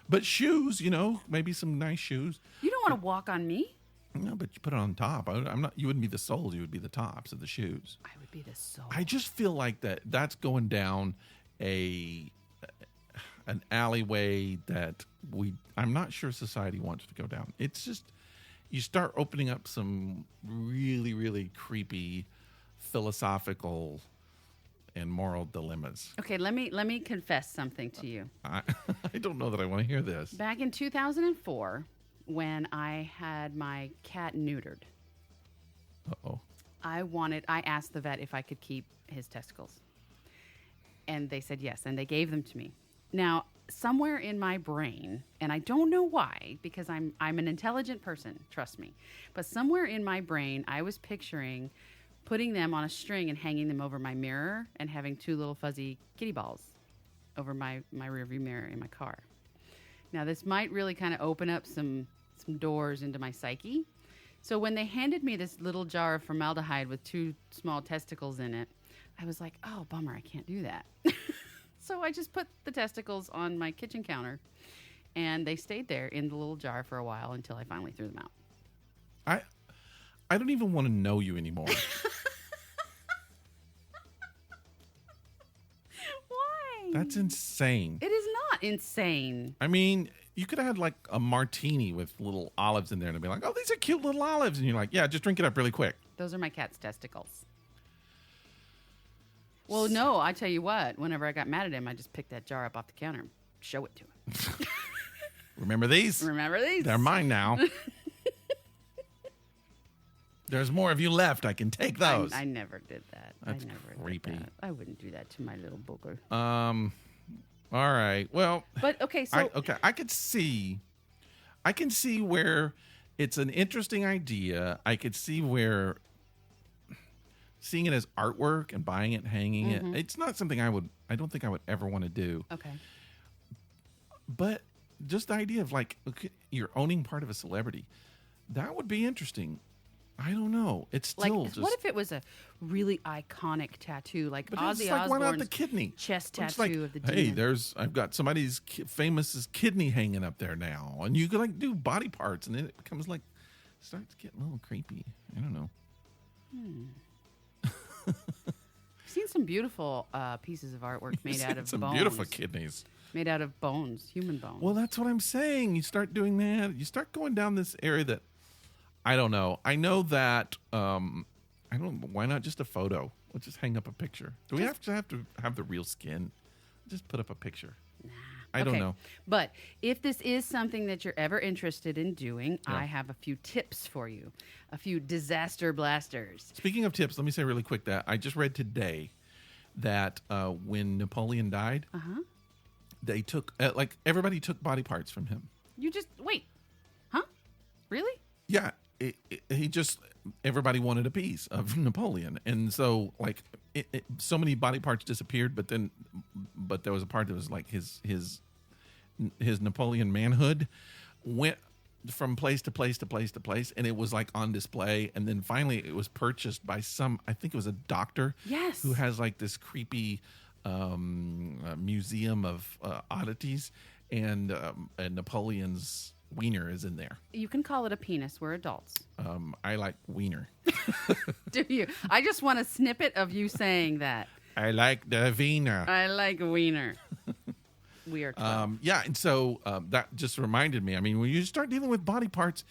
But shoes, maybe some nice shoes. You don't want to walk on me? No, but you put it on top. I'm not. You wouldn't be the soles. You would be the tops of the shoes. I would be the sole. I just feel like that's going down an alleyway that I'm not sure society wants to go down. It's just you start opening up some really, really creepy philosophical and moral dilemmas. Okay, let me confess something to you. I don't know that I want to hear this. Back in 2004, when I had my cat neutered, Uh-oh. I asked the vet if I could keep his testicles. And they said yes, and they gave them to me. Now, somewhere in my brain, and I don't know why, because I'm an intelligent person, trust me, but somewhere in my brain, I was picturing putting them on a string and hanging them over my mirror and having two little fuzzy kitty balls over my rearview mirror in my car. Now, this might really kind of open up some doors into my psyche. So when they handed me this little jar of formaldehyde with two small testicles in it, I was like, oh, bummer, I can't do that. So I just put the testicles on my kitchen counter, and they stayed there in the little jar for a while until I finally threw them out. I don't even want to know you anymore. Why? That's insane. It is not insane. I mean, you could have had like a martini with little olives in there and be like, oh, these are cute little olives. And you're like, yeah, just drink it up really quick. Those are my cat's testicles. Well, no, I tell you what, whenever I got mad at him, I just picked that jar up off the counter and show it to him. Remember these? Remember these? They're mine now. There's more of you left. I can take those. I never did that. That's I never creepy. Did that. I wouldn't do that to my little booger. All right. Well, but okay, so I can see where it's an interesting idea. I could see where seeing it as artwork and buying it, hanging it. It's not something I don't think I would ever want to do. Okay. But just the idea of like, okay, you're owning part of a celebrity, that would be interesting. I don't know. It's still like, just. what if it was a really iconic tattoo, like Ozzy like, why not Osbourne's the kidney? chest It's tattoo like, of the hey, demon? I've got somebody's famous kidney hanging up there now, and you could like do body parts, and then it becomes like starts getting a little creepy. I don't know. I've seen some beautiful pieces of artwork made out of some bones. beautiful kidneys. Made out of bones, human bones. Well, that's what I'm saying. You start doing that. You start going down this area that I don't know. I know that I don't. Why not just a photo? Let's just hang up a picture. Do we have to have the real skin? Just put up a picture. I don't know. But if this is something that you're ever interested in doing, I have a few tips for you. A few disaster blasters. Speaking of tips, let me say really quick that I just read today that when Napoleon died, they took like everybody took body parts from him. You just wait, huh? Really? Yeah, he just everybody wanted a piece of Napoleon, and so like so many body parts disappeared. But there was a part that was like his Napoleon manhood went from place to place to place to place, and it was like on display. And then finally, it was purchased by I think it was a doctor, Yes, who has like this creepy museum of oddities, and Napoleon's wiener is in there. You can call it a penis. We're adults. I like wiener. Do you? I just want a snippet of you saying that. I like the wiener. I like wiener. We are 12. Yeah, and so that just reminded me. I mean, when you start dealing with body parts,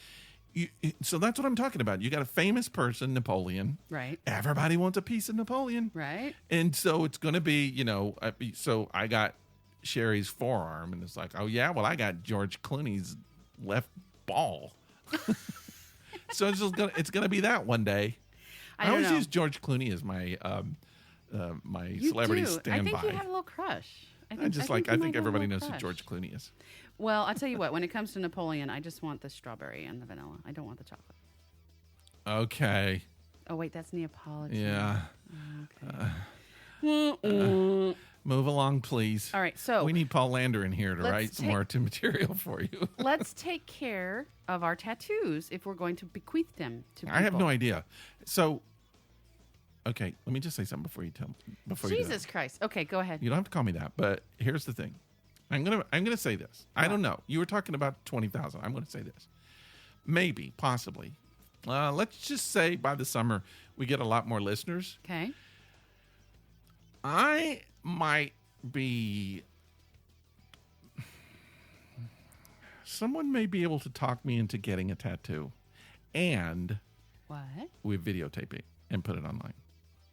so that's what I'm talking about. You got a famous person, Napoleon. Right. Everybody wants a piece of Napoleon. Right. And so it's going to be, so I got Sherry's forearm, and it's like, oh, yeah, well, I got George Clooney's left ball. So it's gonna be that one day. I always use George Clooney as my my You celebrity do. standby. I think you have a little crush. I think everybody knows who George Clooney is. Well, I'll tell you what. When it comes to Napoleon, I just want the strawberry and the vanilla. I don't want the chocolate. Okay. Oh wait, that's Neapolitan. Yeah. Okay. Move along, please. All right, so we need Paul Lander in here to write some more material for you. Let's take care of our tattoos if we're going to bequeath them to people. I have no idea. So, okay, let me just say something before you tell. Jesus Christ. Okay, go ahead. You don't have to call me that, but here's the thing. I'm gonna say this. I don't know. You were talking about 20,000. I'm gonna say this. Maybe, possibly. Let's just say by the summer we get a lot more listeners. Okay. I might be. Someone may be able to talk me into getting a tattoo, and what? We videotape it and put it online.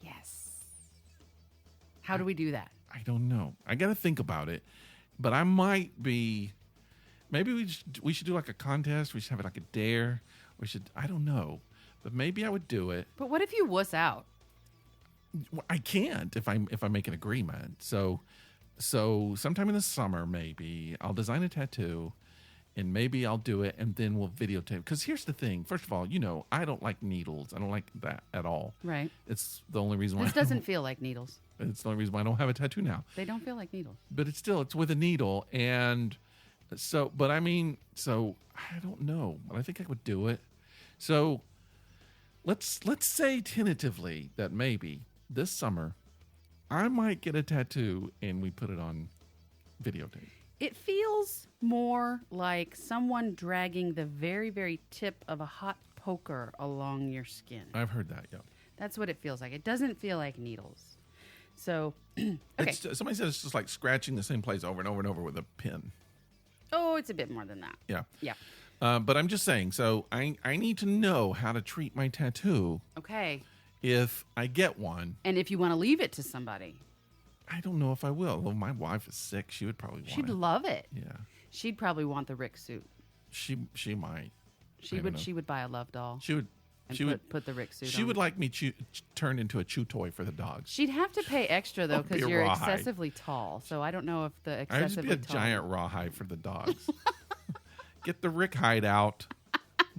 Yes. How do we do that? I don't know. I got to think about it, but I might be. Maybe we should do like a contest. We should have it like a dare. I don't know, but maybe I would do it. But what if you wuss out? I can't if I make an agreement. So sometime in the summer, maybe I'll design a tattoo, and maybe I'll do it, and then we'll videotape. Because here's the thing. First of all, I don't like needles. I don't like that at all. Right. It's the only reason why. This doesn't feel like needles. It's the only reason why I don't have a tattoo now. They don't feel like needles. But it's with a needle, and so. But I mean, so I don't know. But I think I would do it. So let's say tentatively that maybe this summer I might get a tattoo and we put it on videotape. It feels more like someone dragging the very, very tip of a hot poker along your skin. I've heard that, yeah. That's what it feels like. It doesn't feel like needles. So, okay. Somebody said it's just like scratching the same place over and over and over with a pin. Oh, it's a bit more than that. Yeah. Yeah. But I'm just saying, so I need to know how to treat my tattoo. Okay. If I get one. And if you want to leave it to somebody. I don't know if I will. Well, my wife is sick. She would probably want She'd it. love it. Yeah. She'd probably want the Rick suit. She might. She would buy a love doll. She would. Put the Rick suit on. She would like me turn into a chew toy for the dogs. She'd have to pay extra, though, because you're excessively tall. So I don't know if the excessively I'd just be a giant rawhide for the dogs. Get the Rick hide out.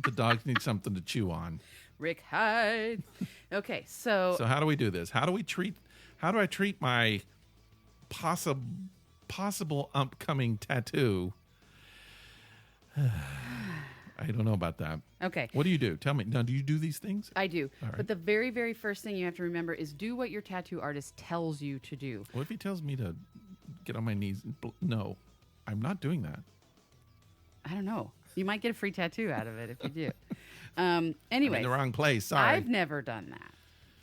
The dogs need something to chew on. Rick hide. Okay, so how do we do this? How do I treat my possible upcoming tattoo? I don't know about that. Okay. What do you do? Tell me. Now, do you do these things? I do. All right. But the very, very first thing you have to remember is do what your tattoo artist tells you to do. What if he tells me to get on my knees? No, I'm not doing that. I don't know. You might get a free tattoo out of it if you do. Anyway. I'm in the wrong place. Sorry. I've never done that,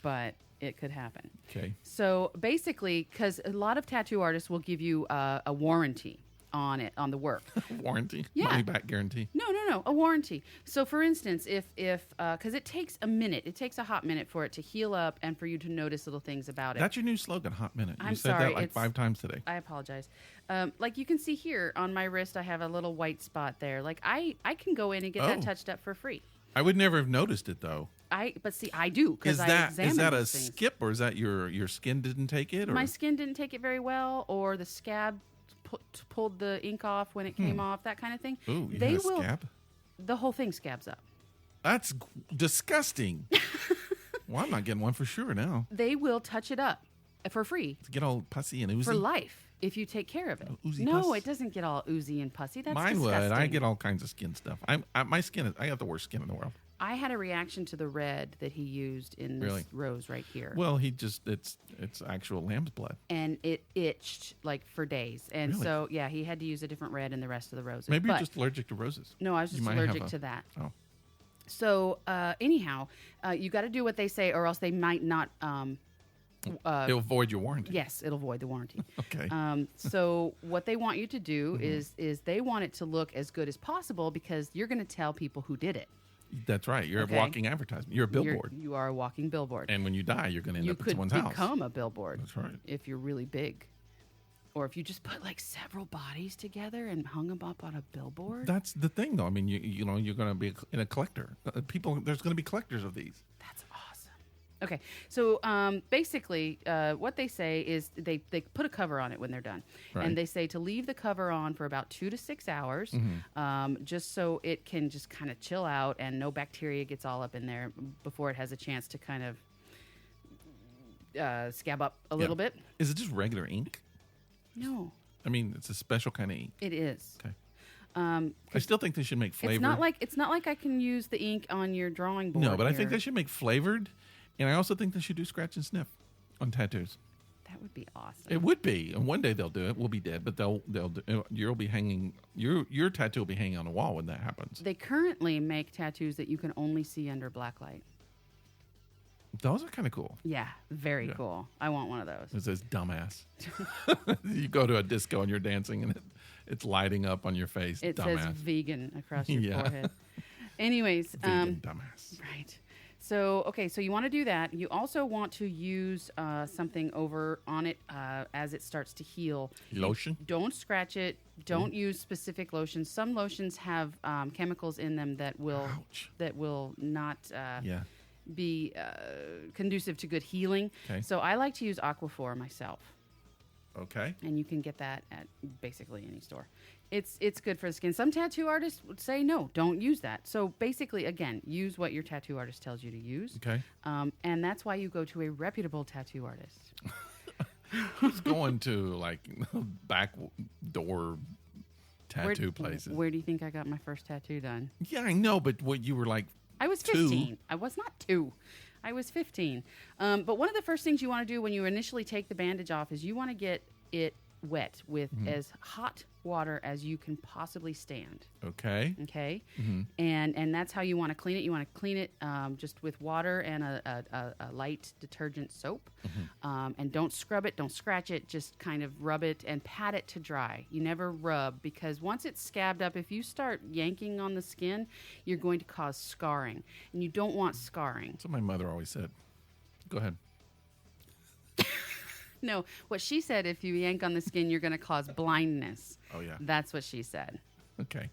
but it could happen. Okay. So basically, because a lot of tattoo artists will give you a warranty on the work. Warranty? Yeah. Money back guarantee? No, a warranty. So for instance, if because it takes a hot minute for it to heal up and for you to notice little things about it. That's your new slogan, hot minute. I'm you said sorry, that like 5 times today. I apologize. Like you can see here on my wrist, I have a little white spot there. Like I can go in and get that touched up for free. I would never have noticed it though. But see, I do because I examine Is that a these things. skip, or is that your skin didn't take it? Or? My skin didn't take it very well, or the scab pulled the ink off when it came off, that kind of thing. Ooh, you had a scab? The whole thing scabs up. That's disgusting. Well, I'm not getting one for sure now. They will touch it up for free. To get all pussy and oozy? For life, if you take care of it. Oozy no, pus? it doesn't get all oozy and pussy. That's Mine disgusting. would. I get all kinds of skin stuff. My skin I got the worst skin in the world. I had a reaction to the red that he used in this rose right here. Well, it's actual lamb's blood. And it itched like for days. And Really? so, yeah, he had to use a different red in the rest of the roses. Maybe you're just allergic to roses. No, I was just allergic to that. Oh. So, anyhow, you got to do what they say or else they might not... it'll void your warranty. Yes, it'll void the warranty. Okay. So what they want you to do is they want it to look as good as possible because you're going to tell people who did it. That's right. You're a walking advertisement. You're a billboard. You are a walking billboard. And when you die, you're going to end up in someone's You house. could become a billboard. That's right. If you're really big. Or if you just put like several bodies together and hung them up on a billboard. That's the thing, though. I mean, you're going to be in a collector. There's going to be collectors of these. That's awesome. Okay, so basically, what they say is they put a cover on it when they're done, Right. and they say to leave the cover on for about 2 to 6 hours, just so it can just kind of chill out and no bacteria gets all up in there before it has a chance to kind of scab up a little bit. Is it just regular ink? No, I mean, it's a special kind of ink. it is. Okay. I still think they should make flavored. It's not like I can use the ink on your drawing board. No, but I think here. they should make flavored, and I also think they should do scratch and sniff on tattoos. That would be awesome. It would be, and one day they'll do it. We'll be dead, but they'll do, you'll be hanging your tattoo will be hanging on a wall when that happens. They currently make tattoos that you can only see under black light. Those are kind of cool. Yeah, very cool. I want one of those. It says dumbass. You go to a disco and you're dancing, and it's lighting up on your face. It dumbass. says vegan across your Yeah. forehead. Anyways, Vegan dumbass. right. So, okay, so you want to do that. You also want to use something over on it as it starts to heal. Lotion? Don't scratch it. Don't use specific lotions. Some lotions have chemicals in them that will Ouch. not Yeah. be conducive to good healing. Okay. So I like to use Aquaphor myself. Okay. And you can get that at basically any store. It's good for the skin. Some tattoo artists would say no, don't use that. So basically, again, use what your tattoo artist tells you to use. Okay. And that's why you go to a reputable tattoo artist. Who's going to like back door tattoo places? Where do you think I got my first tattoo done? Yeah, I know, but what you were like? I was 15. I was not 2. I was 15. But one of the first things you want to do when you initially take the bandage off is you want to get it wet with as hot water as you can possibly stand. Okay. Okay, and that's how you want to clean it. You want to clean it just with water and a light detergent soap, and don't scrub it, don't scratch it. Just kind of rub it and pat it to dry. You never rub, because once it's scabbed up, if you start yanking on the skin, you're going to cause scarring, and you don't want scarring. That's what my mother always said. Go ahead. No, what she said, if you yank on the skin, you're going to cause blindness. Oh yeah. That's what she said. Okay.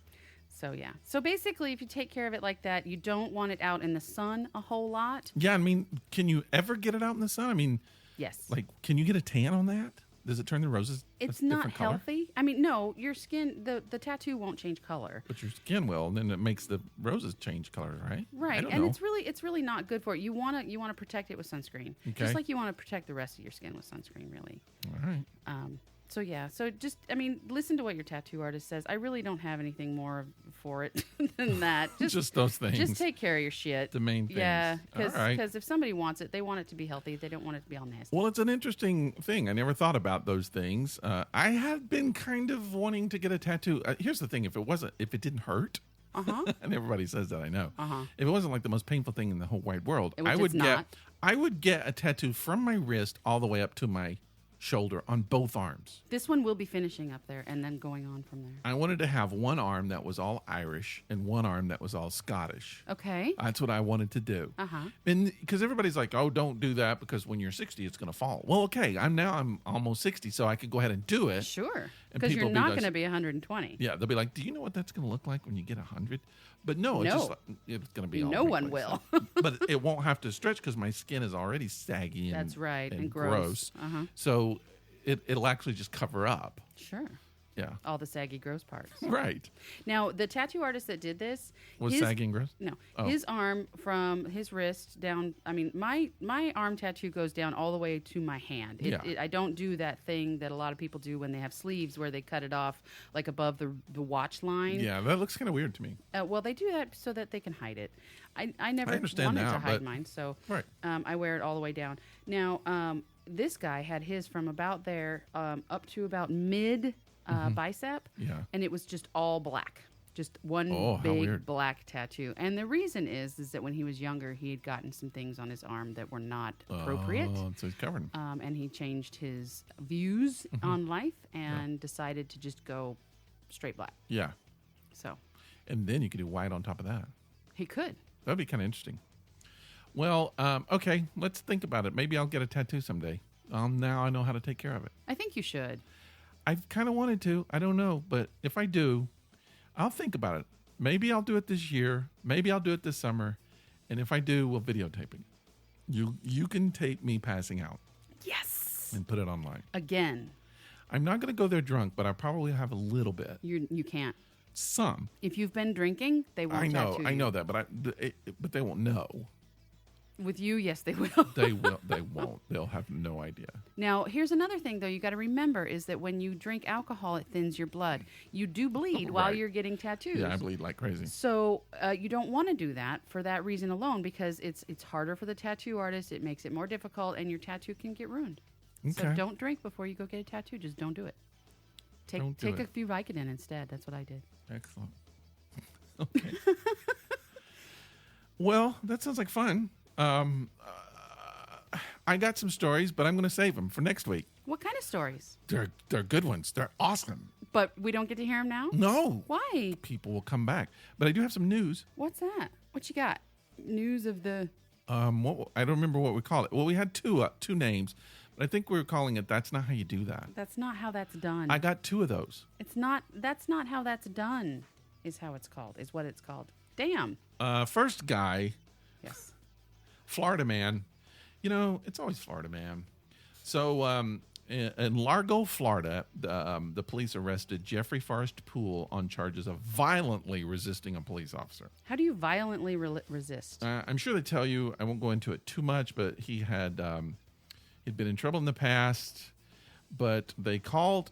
So, yeah. So, basically, if you take care of it like that, you don't want it out in the sun a whole lot. Yeah, I mean, can you ever get it out in the sun? I mean, Yes. like, can you get a tan on that? Does it turn the roses? It's a not different color? healthy. I mean, no, your skin, the tattoo won't change color. But your skin will, and then it makes the roses change color, right? I Right. don't And know. it's really not good for it. You want to protect it with sunscreen. Okay. Just like you want to protect the rest of your skin with sunscreen, really. All right. So yeah, so just, I mean, listen to what your tattoo artist says. I really don't have anything more for it than that. Just those things. Just take care of your shit. The main things. Yeah, All right. because if somebody wants it, they want it to be healthy. They don't want it to be all nasty. Well, it's an interesting thing. I never thought about those things. I have been kind of wanting to get a tattoo. Here's the thing: if it didn't hurt, and everybody says that, I know. If it wasn't like the most painful thing in the whole wide world, Which I would it's not. I would get a tattoo from my wrist all the way up to my shoulder on both arms. This one will be finishing up there and then going on from there. I wanted to have one arm that was all Irish and one arm that was all Scottish. Okay. That's what I wanted to do. Uh-huh. And because everybody's like, "Oh, don't do that because when you're 60, it's going to fall." Well, okay, I'm almost 60, so I could go ahead and do it. Sure. And Because you're people be not like- going to be 120. Yeah, they'll be like, "Do you know what that's going to look like when you get 100?" But no, it's No. just it's going to be all No over the one place. will. But it won't have to stretch because my skin is already saggy. And, That's right, and gross. gross. Uh-huh. So it'll actually just cover up. Sure. Yeah. All the saggy, gross parts. Right. Now, the tattoo artist that did this Was his- saggy and gross? No, Oh. his arm from his wrist down. I mean, my arm tattoo goes down all the way to my hand. Yeah. I don't do that thing that a lot of people do when they have sleeves, where they cut it off like above the watch line. Yeah, that looks kind of weird to me. Well, they do that so that they can hide it. I never I understand wanted now, to hide but- mine, so Right. I wear it all the way down. Now, this guy had his from about there up to about mid bicep, Yeah. and it was just all black. Just one Oh, how big weird. black tattoo. And the reason is that when he was younger, he had gotten some things on his arm that were not appropriate. Oh, so he's covered. And he changed his views Mm-hmm. on life and decided to just go straight black. Yeah. So And then you could do white on top of that. he could. That'd be kind of interesting. Well, okay, let's think about it. Maybe I'll get a tattoo someday. Now I know how to take care of it. I think you should. I've kind of wanted to. I don't know. But if I do, I'll think about it. Maybe I'll do it this year. Maybe I'll do it this summer. And if I do, we'll videotape it. You can tape me passing out Yes. and put it online. Again. I'm not going to go there drunk, but I probably have a little bit. You can't. Some. If you've been drinking, they won't tattoo you. I know that, but but they won't know. With you, yes, they will. They won't. They'll have no idea. Now, here's another thing, though, you got to remember is that when you drink alcohol, it thins your blood. You do bleed while Right. you're getting tattoos. Yeah, I bleed like crazy. So you don't want to do that for that reason alone, because it's harder for the tattoo artist. It makes it more difficult, and your tattoo can get ruined. So Okay. don't drink before you go get a tattoo. Just don't do it. Don't do Take it. a few Vicodin instead. That's what I did. Excellent. Okay. Well, that sounds like fun. I got some stories, but I'm going to save them for next week. What kind of stories? They're good ones. They're awesome. But we don't get to hear them now? No. Why? People will come back. But I do have some news. What's that? What you got? News of the... I don't remember what we call it. Well, we had two names, but I think we were calling it "That's Not How You Do That." That's not how that's done. I got two of those. It's not. That's not how that's done. Is how it's called. Is what it's called. Damn. First guy, Yes. Florida man. You know, it's always Florida man. So in Largo, Florida, the police arrested Jeffrey Forrest Poole on charges of violently resisting a police officer. How do you violently resist? I'm sure they tell you. I won't go into it too much, but he had he'd been in trouble in the past. But they called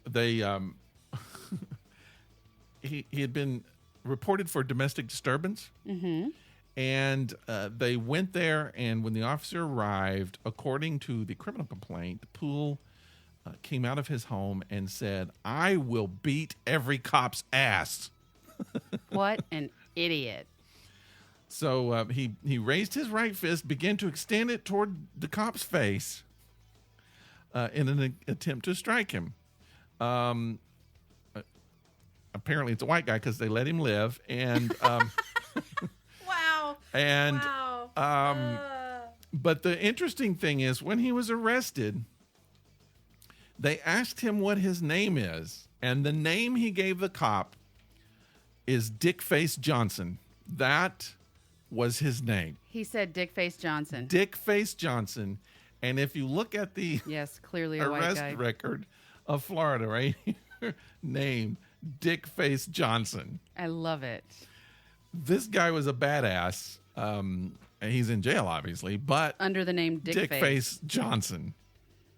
he had been reported for domestic disturbance. Mm-hmm. And they went there, and when the officer arrived, according to the criminal complaint, Poole came out of his home and said, "I will beat every cop's ass." What an idiot. So he raised his right fist, began to extend it toward the cop's face in an attempt to strike him. Apparently, it's a white guy because they let him live, and Wow. and Wow. but the interesting thing is when he was arrested, they asked him what his name is, and the name he gave the cop is Dickface Johnson. That was his name. He said Dickface Johnson. Dickface Johnson. And if you look at the Yes, clearly a white arrest guy. record of Florida, right here, name Dickface Johnson. I love it. This guy was a badass. And he's in jail, obviously, but Under the name Dickface. Dickface Johnson.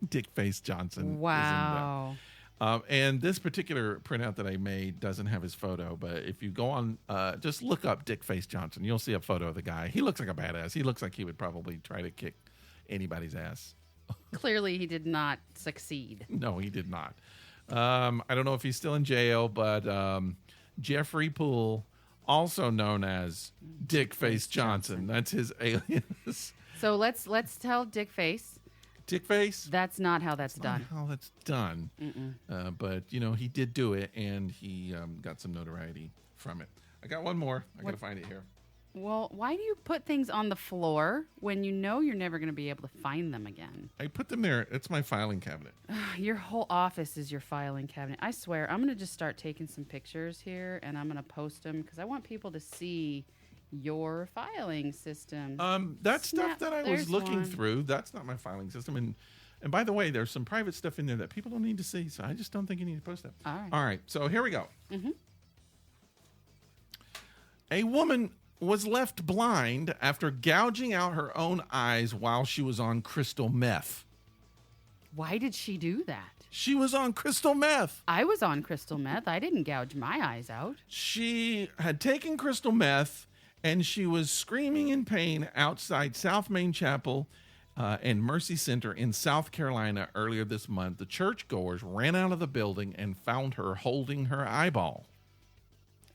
Dickface Johnson. Wow. And this particular printout that I made doesn't have his photo, but if you go on, just look up Dickface Johnson, you'll see a photo of the guy. He looks like a badass. He looks like he would probably try to kick anybody's ass. Clearly, he did not succeed. No, he did not. I don't know if he's still in jail, but Jeffrey Poole, also known as Dickface Johnson. That's his alias. So let's tell Dickface Dickface? that's not how that's done. How that's done. But, you know, he did do it, and he got some notoriety from it. I got one more. I got to find it here. Well, why do you put things on the floor when you know you're never going to be able to find them again? I put them there. It's my filing cabinet. Your whole office is your filing cabinet. I swear, I'm going to just start taking some pictures here, and I'm going to post them because I want people to see your filing system. That stuff Snap, that I was there's looking one. through, that's not my filing system. And by the way, there's some private stuff in there that people don't need to see, so I just don't think you need to post that. All right. All right, so here we go. Mm-hmm. A woman was left blind after gouging out her own eyes while she was on crystal meth. Why did she do that? She was on crystal meth. I was on crystal meth. I didn't gouge my eyes out. She had taken crystal meth and she was screaming in pain outside South Main Chapel and Mercy Center in South Carolina earlier this month. The churchgoers ran out of the building and found her holding her eyeball.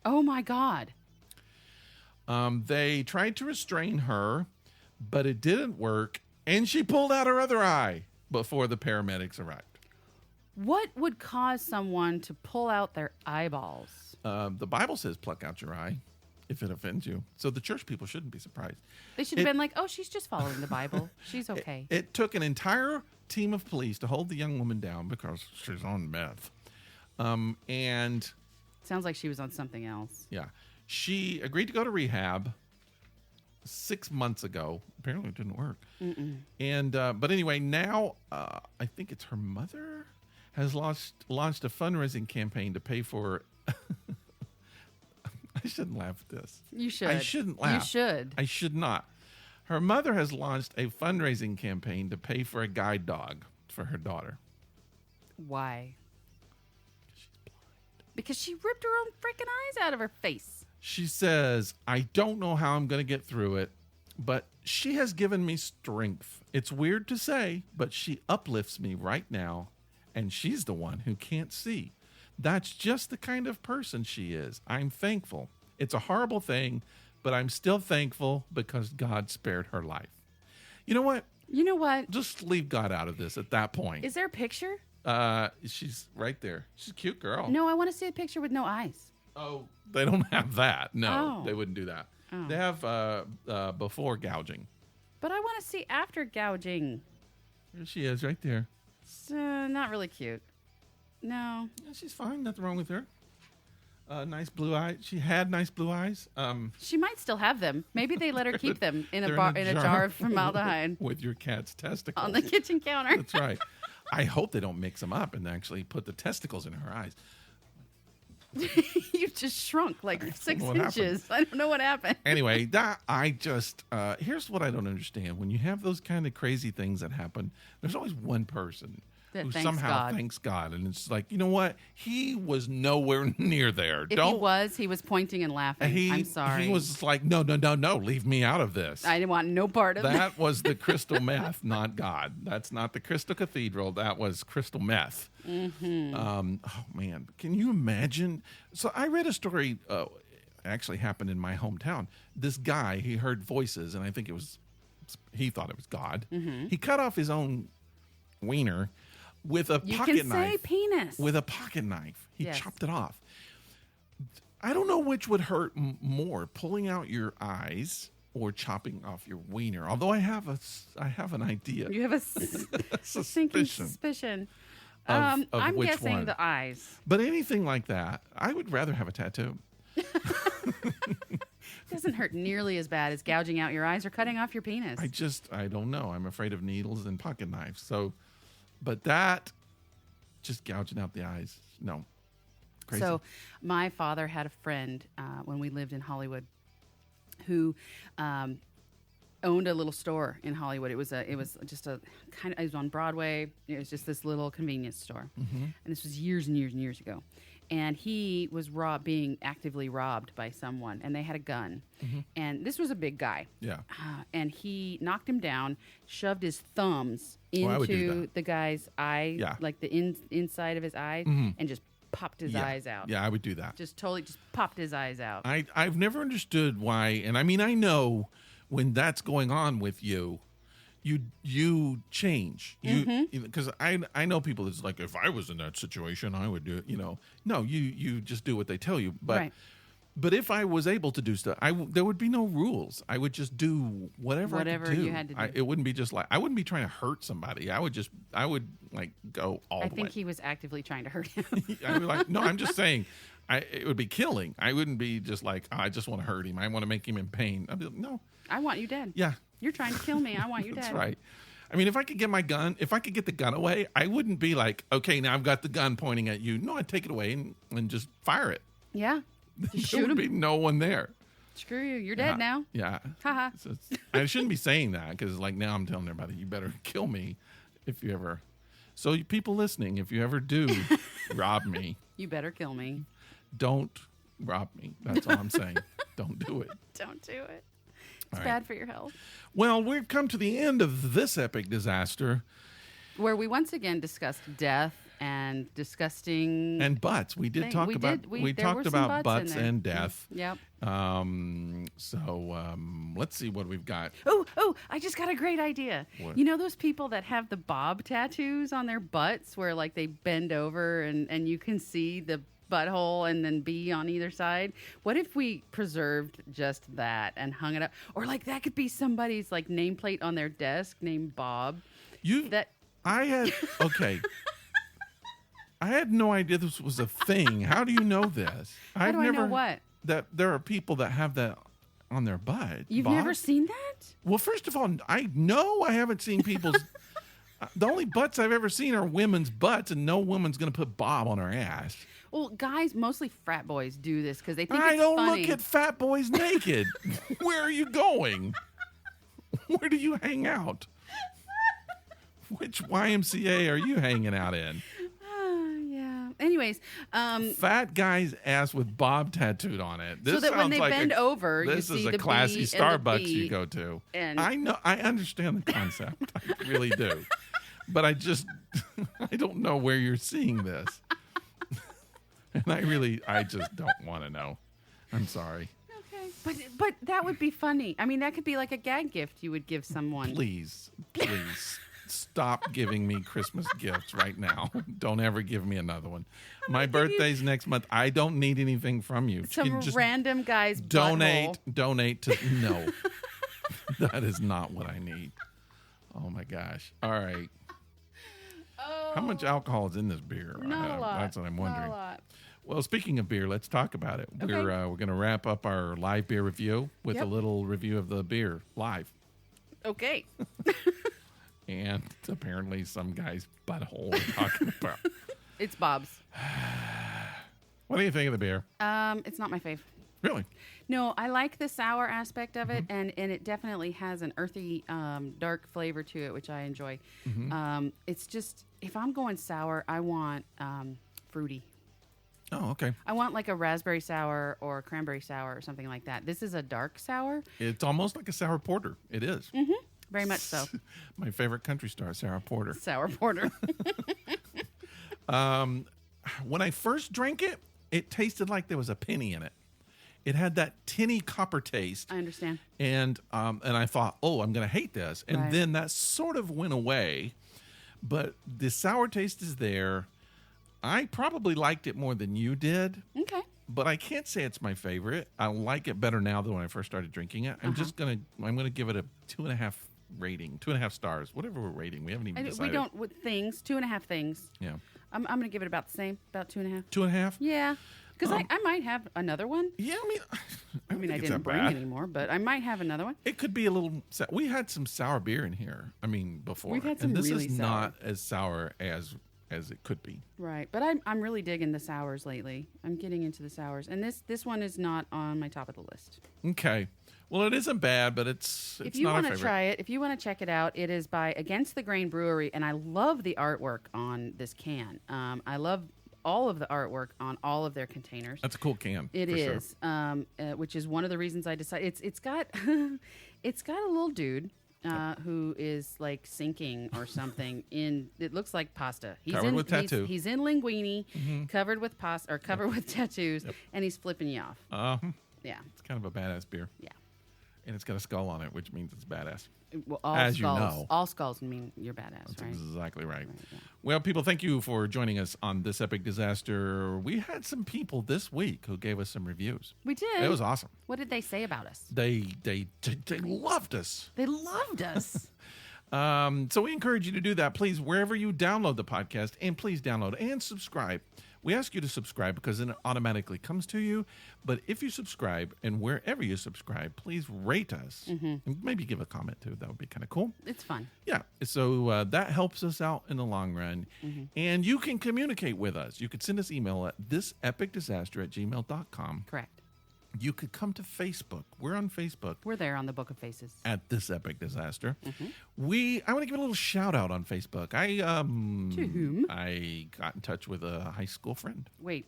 Oh my God. They tried to restrain her, but it didn't work, and she pulled out her other eye before the paramedics arrived. What would cause someone to pull out their eyeballs? The Bible says pluck out your eye if it offends you. So the church people shouldn't be surprised. They should have been like, oh, she's just following the Bible. She's okay. It took an entire team of police to hold the young woman down because she's on meth. And Sounds like she was on something else. yeah, she agreed to go to rehab, 6 months ago. Apparently, it didn't work. And but anyway, now I think it's her mother has launched a fundraising campaign to pay for. I shouldn't laugh at this. You should. I shouldn't laugh. You should. I should not. Her mother has launched a fundraising campaign to pay for a guide dog for her daughter. Why? Because she ripped her own freaking eyes out of her face. She says, I don't know how I'm going to get through it, but she has given me strength. It's weird to say, but she uplifts me right now, and she's the one who can't see. That's just the kind of person she is. I'm thankful. It's a horrible thing, but I'm still thankful because God spared her life. You know what? You know what? Just leave God out of this at that point. Is there a picture? She's right there. She's a cute girl. No, I want to see a picture with no eyes. Oh, they don't have that. No, Oh. they wouldn't do that. Oh. They have before gouging. But I want to see after gouging. There she is right there. It's not really cute. No. Yeah, she's fine. Nothing wrong with her. Nice blue eyes. She had nice blue eyes. She might still have them. Maybe they let her keep them in They're a jar of formaldehyde with your cat's testicles on the kitchen counter. That's right. I hope they don't mix them up and actually put the testicles in her eyes. You just shrunk like 6 what inches. I don't know what happened. Anyway, here's what I don't understand. When you have those kind of crazy things that happen, there's always one person That who thanks somehow God. thanks God. And it's like, you know what? He was nowhere near there. If he was pointing and laughing. I'm sorry. He was like, no, leave me out of this. I didn't want no part of that. That was the crystal meth, not God. That's not the Crystal Cathedral. That was crystal meth. Mm-hmm. Oh, man. Can you imagine? So I read a story, actually happened in my hometown. This guy, he heard voices, and I think he thought it was God. Mm-hmm. He cut off his own wiener with a You pocket can knife. say penis. With a pocket knife. He Yes. chopped it off. I don't know which would hurt more, pulling out your eyes or chopping off your wiener. Although I have an idea. You have a sinking suspicion. Of I'm which guessing one. the eyes. But anything like that, I would rather have a tattoo. Doesn't hurt nearly as bad as gouging out your eyes or cutting off your penis. I don't know. I'm afraid of needles and pocket knives. So, but that, just gouging out the eyes, no. Crazy. So my father had a friend when we lived in Hollywood who owned a little store in Hollywood. It was just a kind of, it was on Broadway. It was just this little convenience store. Mm-hmm. And this was years and years and years ago. And he was being actively robbed by someone, and they had a gun. Mm-hmm. And this was a big guy. Yeah. And he knocked him down, shoved his thumbs I would do into that. the guy's eye, Yeah. like the inside of his eye, and just popped his eyes out. Yeah, I would do that. Just popped his eyes out. I've never understood why, and I mean, I know when that's going on with you, you change. Because I know people that's like, if I was in that situation, I would do it. No, you just do what they tell you. But Right. but if I was able to do stuff, there would be no rules. I would just do whatever I could do. you had to do. It wouldn't be just like, I wouldn't be trying to hurt somebody. I would like go all I the way. think he was actively trying to hurt him. I'd be like, no, I'm just saying, it would be killing. I wouldn't be just like, I just want to hurt him. I want to make him in pain. I'd be like, no, I want you dead. yeah, You're trying to kill me. I want you dead. that's right. I mean, if I could get the gun away, I wouldn't be like, okay, now I've got the gun pointing at you. No, I'd take it away and just fire it. Yeah. Just There shoot would him. be no one there. Screw you. You're dead now. Yeah. Haha. So I shouldn't be saying that because, like, now I'm telling everybody, you better kill me if you ever. So, you people listening, if you ever do rob me, You better kill me. don't rob me. That's all I'm saying. Don't do it. Don't do it. It's All right. bad for your health. Well, we've come to the end of this epic disaster Where we once again discussed death and disgusting. and butts. We did talk about there we were talked some about butts butts in there. and death. Yep. Let's see what we've got. Oh, I just got a great idea. What? You know those people that have the bob tattoos on their butts where like they bend over and you can see the butthole and then B on either side? What if we preserved just that and hung it up? Or like that could be somebody's like nameplate on their desk named Bob. I had okay. I had no idea this was a thing. How do you know this? How do I know what? That there are people that have that on their butt. You've Bob. never seen that? Well, first of all, I know I haven't seen people's. The only butts I've ever seen are women's butts, and no woman's going to put Bob on her ass. Well, guys, mostly frat boys do this because they think I it's don't funny. look at fat boys naked. Where are you going? Where do you hang out? Which YMCA are you hanging out in? Yeah. Anyways, Fat guy's ass with Bob tattooed on it. This so that when sounds they like bend over, you this see is a the classy B and the Starbucks B. you go to. And- I know, I understand the concept. I really do. But I don't know where you're seeing this. And I just don't want to know. I'm sorry. Okay. But that would be funny. I mean, that could be like a gag gift you would give someone. Please stop giving me Christmas gifts right now. Don't ever give me another one. My birthday's next month. I don't need anything from you. Some Just random guy's donate butthole. to no. That is not what I need. Oh my gosh. All right. Oh, How much alcohol is in this beer? not a lot. That's what I'm wondering. Not a lot. Well, speaking of beer, let's talk about it. Okay. We're going to wrap up our live beer review with a Yep. little review of the beer live. Okay. And apparently some guy's butthole we're talking about. It's Bob's. What do you think of the beer? It's not my fave. Really? No, I like the sour aspect of it, and it definitely has an earthy, dark flavor to it, which I enjoy. It's just, if I'm going sour, I want fruity. Oh, okay. I want like a raspberry sour or a cranberry sour or something like that. This is a dark sour. It's almost like a sour porter. It is. Very much so. My favorite country star, sour porter. Sour porter. When I first drank it, it tasted like there was a penny in it. It had that tinny copper taste. I understand. And I thought, oh, I'm going to hate this. And Right. then that sort of went away. But the sour taste is there. I probably liked it more than you did. Okay. But I can't say it's my favorite. I like it better now than when I first started drinking it. I'm gonna give it a 2.5 rating, 2.5 stars, whatever we're rating. We haven't even decided. We don't with things. 2.5 things. Yeah, I'm gonna give it about the same, about 2.5. 2.5. Yeah, because I might have another one. Yeah, I mean, I mean, I think it's didn't that bring bad. any more, but I might have another one. It could be a little. We had some sour beer in here. I mean, before. We've had some and this really is sour. not as sour as it could be. Right, but I'm really digging the sours lately. I'm getting into the sours, and this one is not on my top of the list. Okay. Well, it isn't bad, but it's If you not want a to favorite. try it, if you want to check it out, it is by Against the Grain Brewery, and I love the artwork on this can. I love all of the artwork on all of their containers. That's a cool can. It for sure. is, which is one of the reasons I decided. It's got it's got a little dude who is like sinking or something in. It looks like pasta. He's Covered in, with tattoo. He's in linguine, covered with pasta or covered with tattoos, and he's flipping you off. Yeah, It's kind of a badass beer. yeah. And it's got a skull on it, which means it's badass. Well, all As you skulls, know. all skulls mean you're badass, That's right? exactly right. yeah. Well, people, thank you for joining us on this epic disaster. We had some people this week who gave us some reviews. We did. It was awesome. What did they say about us? They loved us. They loved us. So we encourage you to do that, please, wherever you download the podcast, and please download and subscribe. We ask you to subscribe because it automatically comes to you. But if you subscribe, and wherever you subscribe, please rate us. And maybe give a comment too. That would be kind of cool. It's fun. Yeah. So that helps us out in the long run. And you can communicate with us. You could send us email at thisepicdisaster@gmail.com. Correct. You could come to Facebook. We're on Facebook We're there on the Book of Faces. at This Epic Disaster. I want to give a little shout out on Facebook. To whom? I got in touch with a high school friend. Wait,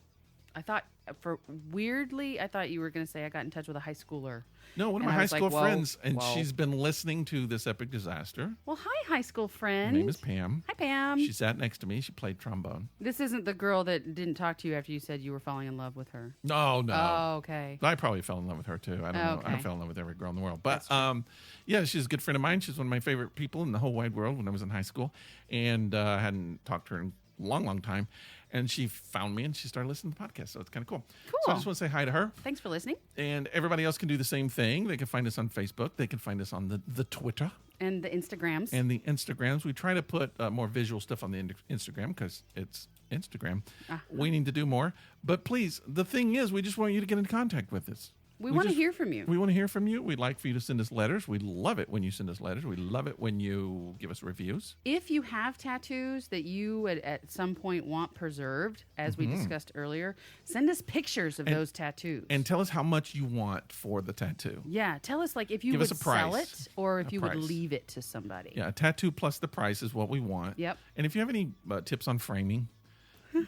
I thought I thought you were going to say I got in touch with a high schooler. No, one of And my I high was like, school whoa, friends, and whoa. she's been listening to This Epic Disaster. Well, hi, high school Her friend. name is Pam. Hi, Pam. She sat next to me. She played trombone. This isn't the girl that didn't talk to you after you said you were falling in love with her. No. Oh, okay. I probably fell in love with her too. I don't know. I Okay. fell in love with every girl in the world. But yeah, she's a good friend of mine. She's one of my favorite people in the whole wide world when I was in high school. And I hadn't talked to her in a long, long time. And she found me and she started listening to the podcast. So it's kind of cool. So I Cool. just want to say hi to her. Thanks for listening. And everybody else can do the same thing. They can find us on Facebook. They can find us on the Twitter And the Instagrams. and the Instagrams. We try to put more visual stuff on the Instagram because it's Instagram. We need to do more. But please, the thing is, we just want you to get in contact with us. We want to hear from you. We want to hear from you. We'd like for you to send us letters. We love it when you send us letters. We love it when you give us reviews. If you have tattoos that you at some point want preserved, as we discussed earlier, send us pictures of those tattoos. And tell us how much you want for the tattoo. Yeah, tell us if you Give would us a price. sell it or if A you price. would leave it to somebody. Yeah, a tattoo plus the price is what we want. Yep. And if you have any tips on framing,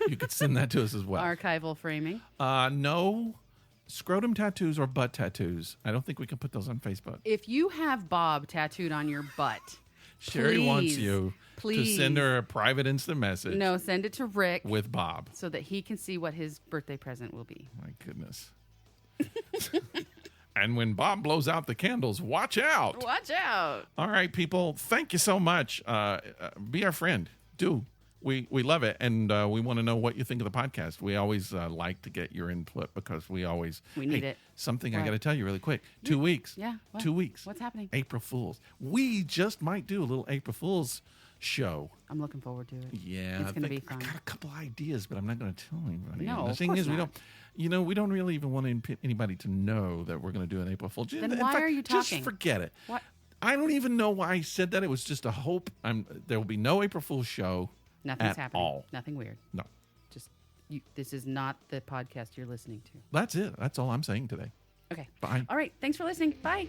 you could send that to us as well. Archival framing. No scrotum tattoos or butt tattoos. I don't think we can put those on Facebook. If you have Bob tattooed on your butt, Sherry wants please, you to please. send her a private instant message. No, send it to Rick with Bob. so that he can see what his birthday present will be. My goodness. And when Bob blows out the candles, watch out. Watch out. All right, people. Thank you so much. Be our friend. Do. We love it, and we want to know what you think of the podcast. We always like to get your input because we need it. Something I What? got to tell you really quick. 2 weeks. Yeah. What? 2 weeks. What's happening? April Fools. We just might do a little April Fools show. I'm looking forward to it. Yeah, It's going to be I fun. got a couple ideas, but I'm not going to tell anybody. No, the of thing course is, we not. don't. We don't really even want anybody to know that we're going to do an April Fool's. Then In why fact, are you Just talking? forget it. What? I don't even know why I said that. It was just a hope. There will be no April Fool's show. Nothing's at happening. all. Nothing weird. No, Just this is not the podcast you're listening to. that's it. That's all I'm saying today. Okay. Bye. All right. Thanks for listening. Bye.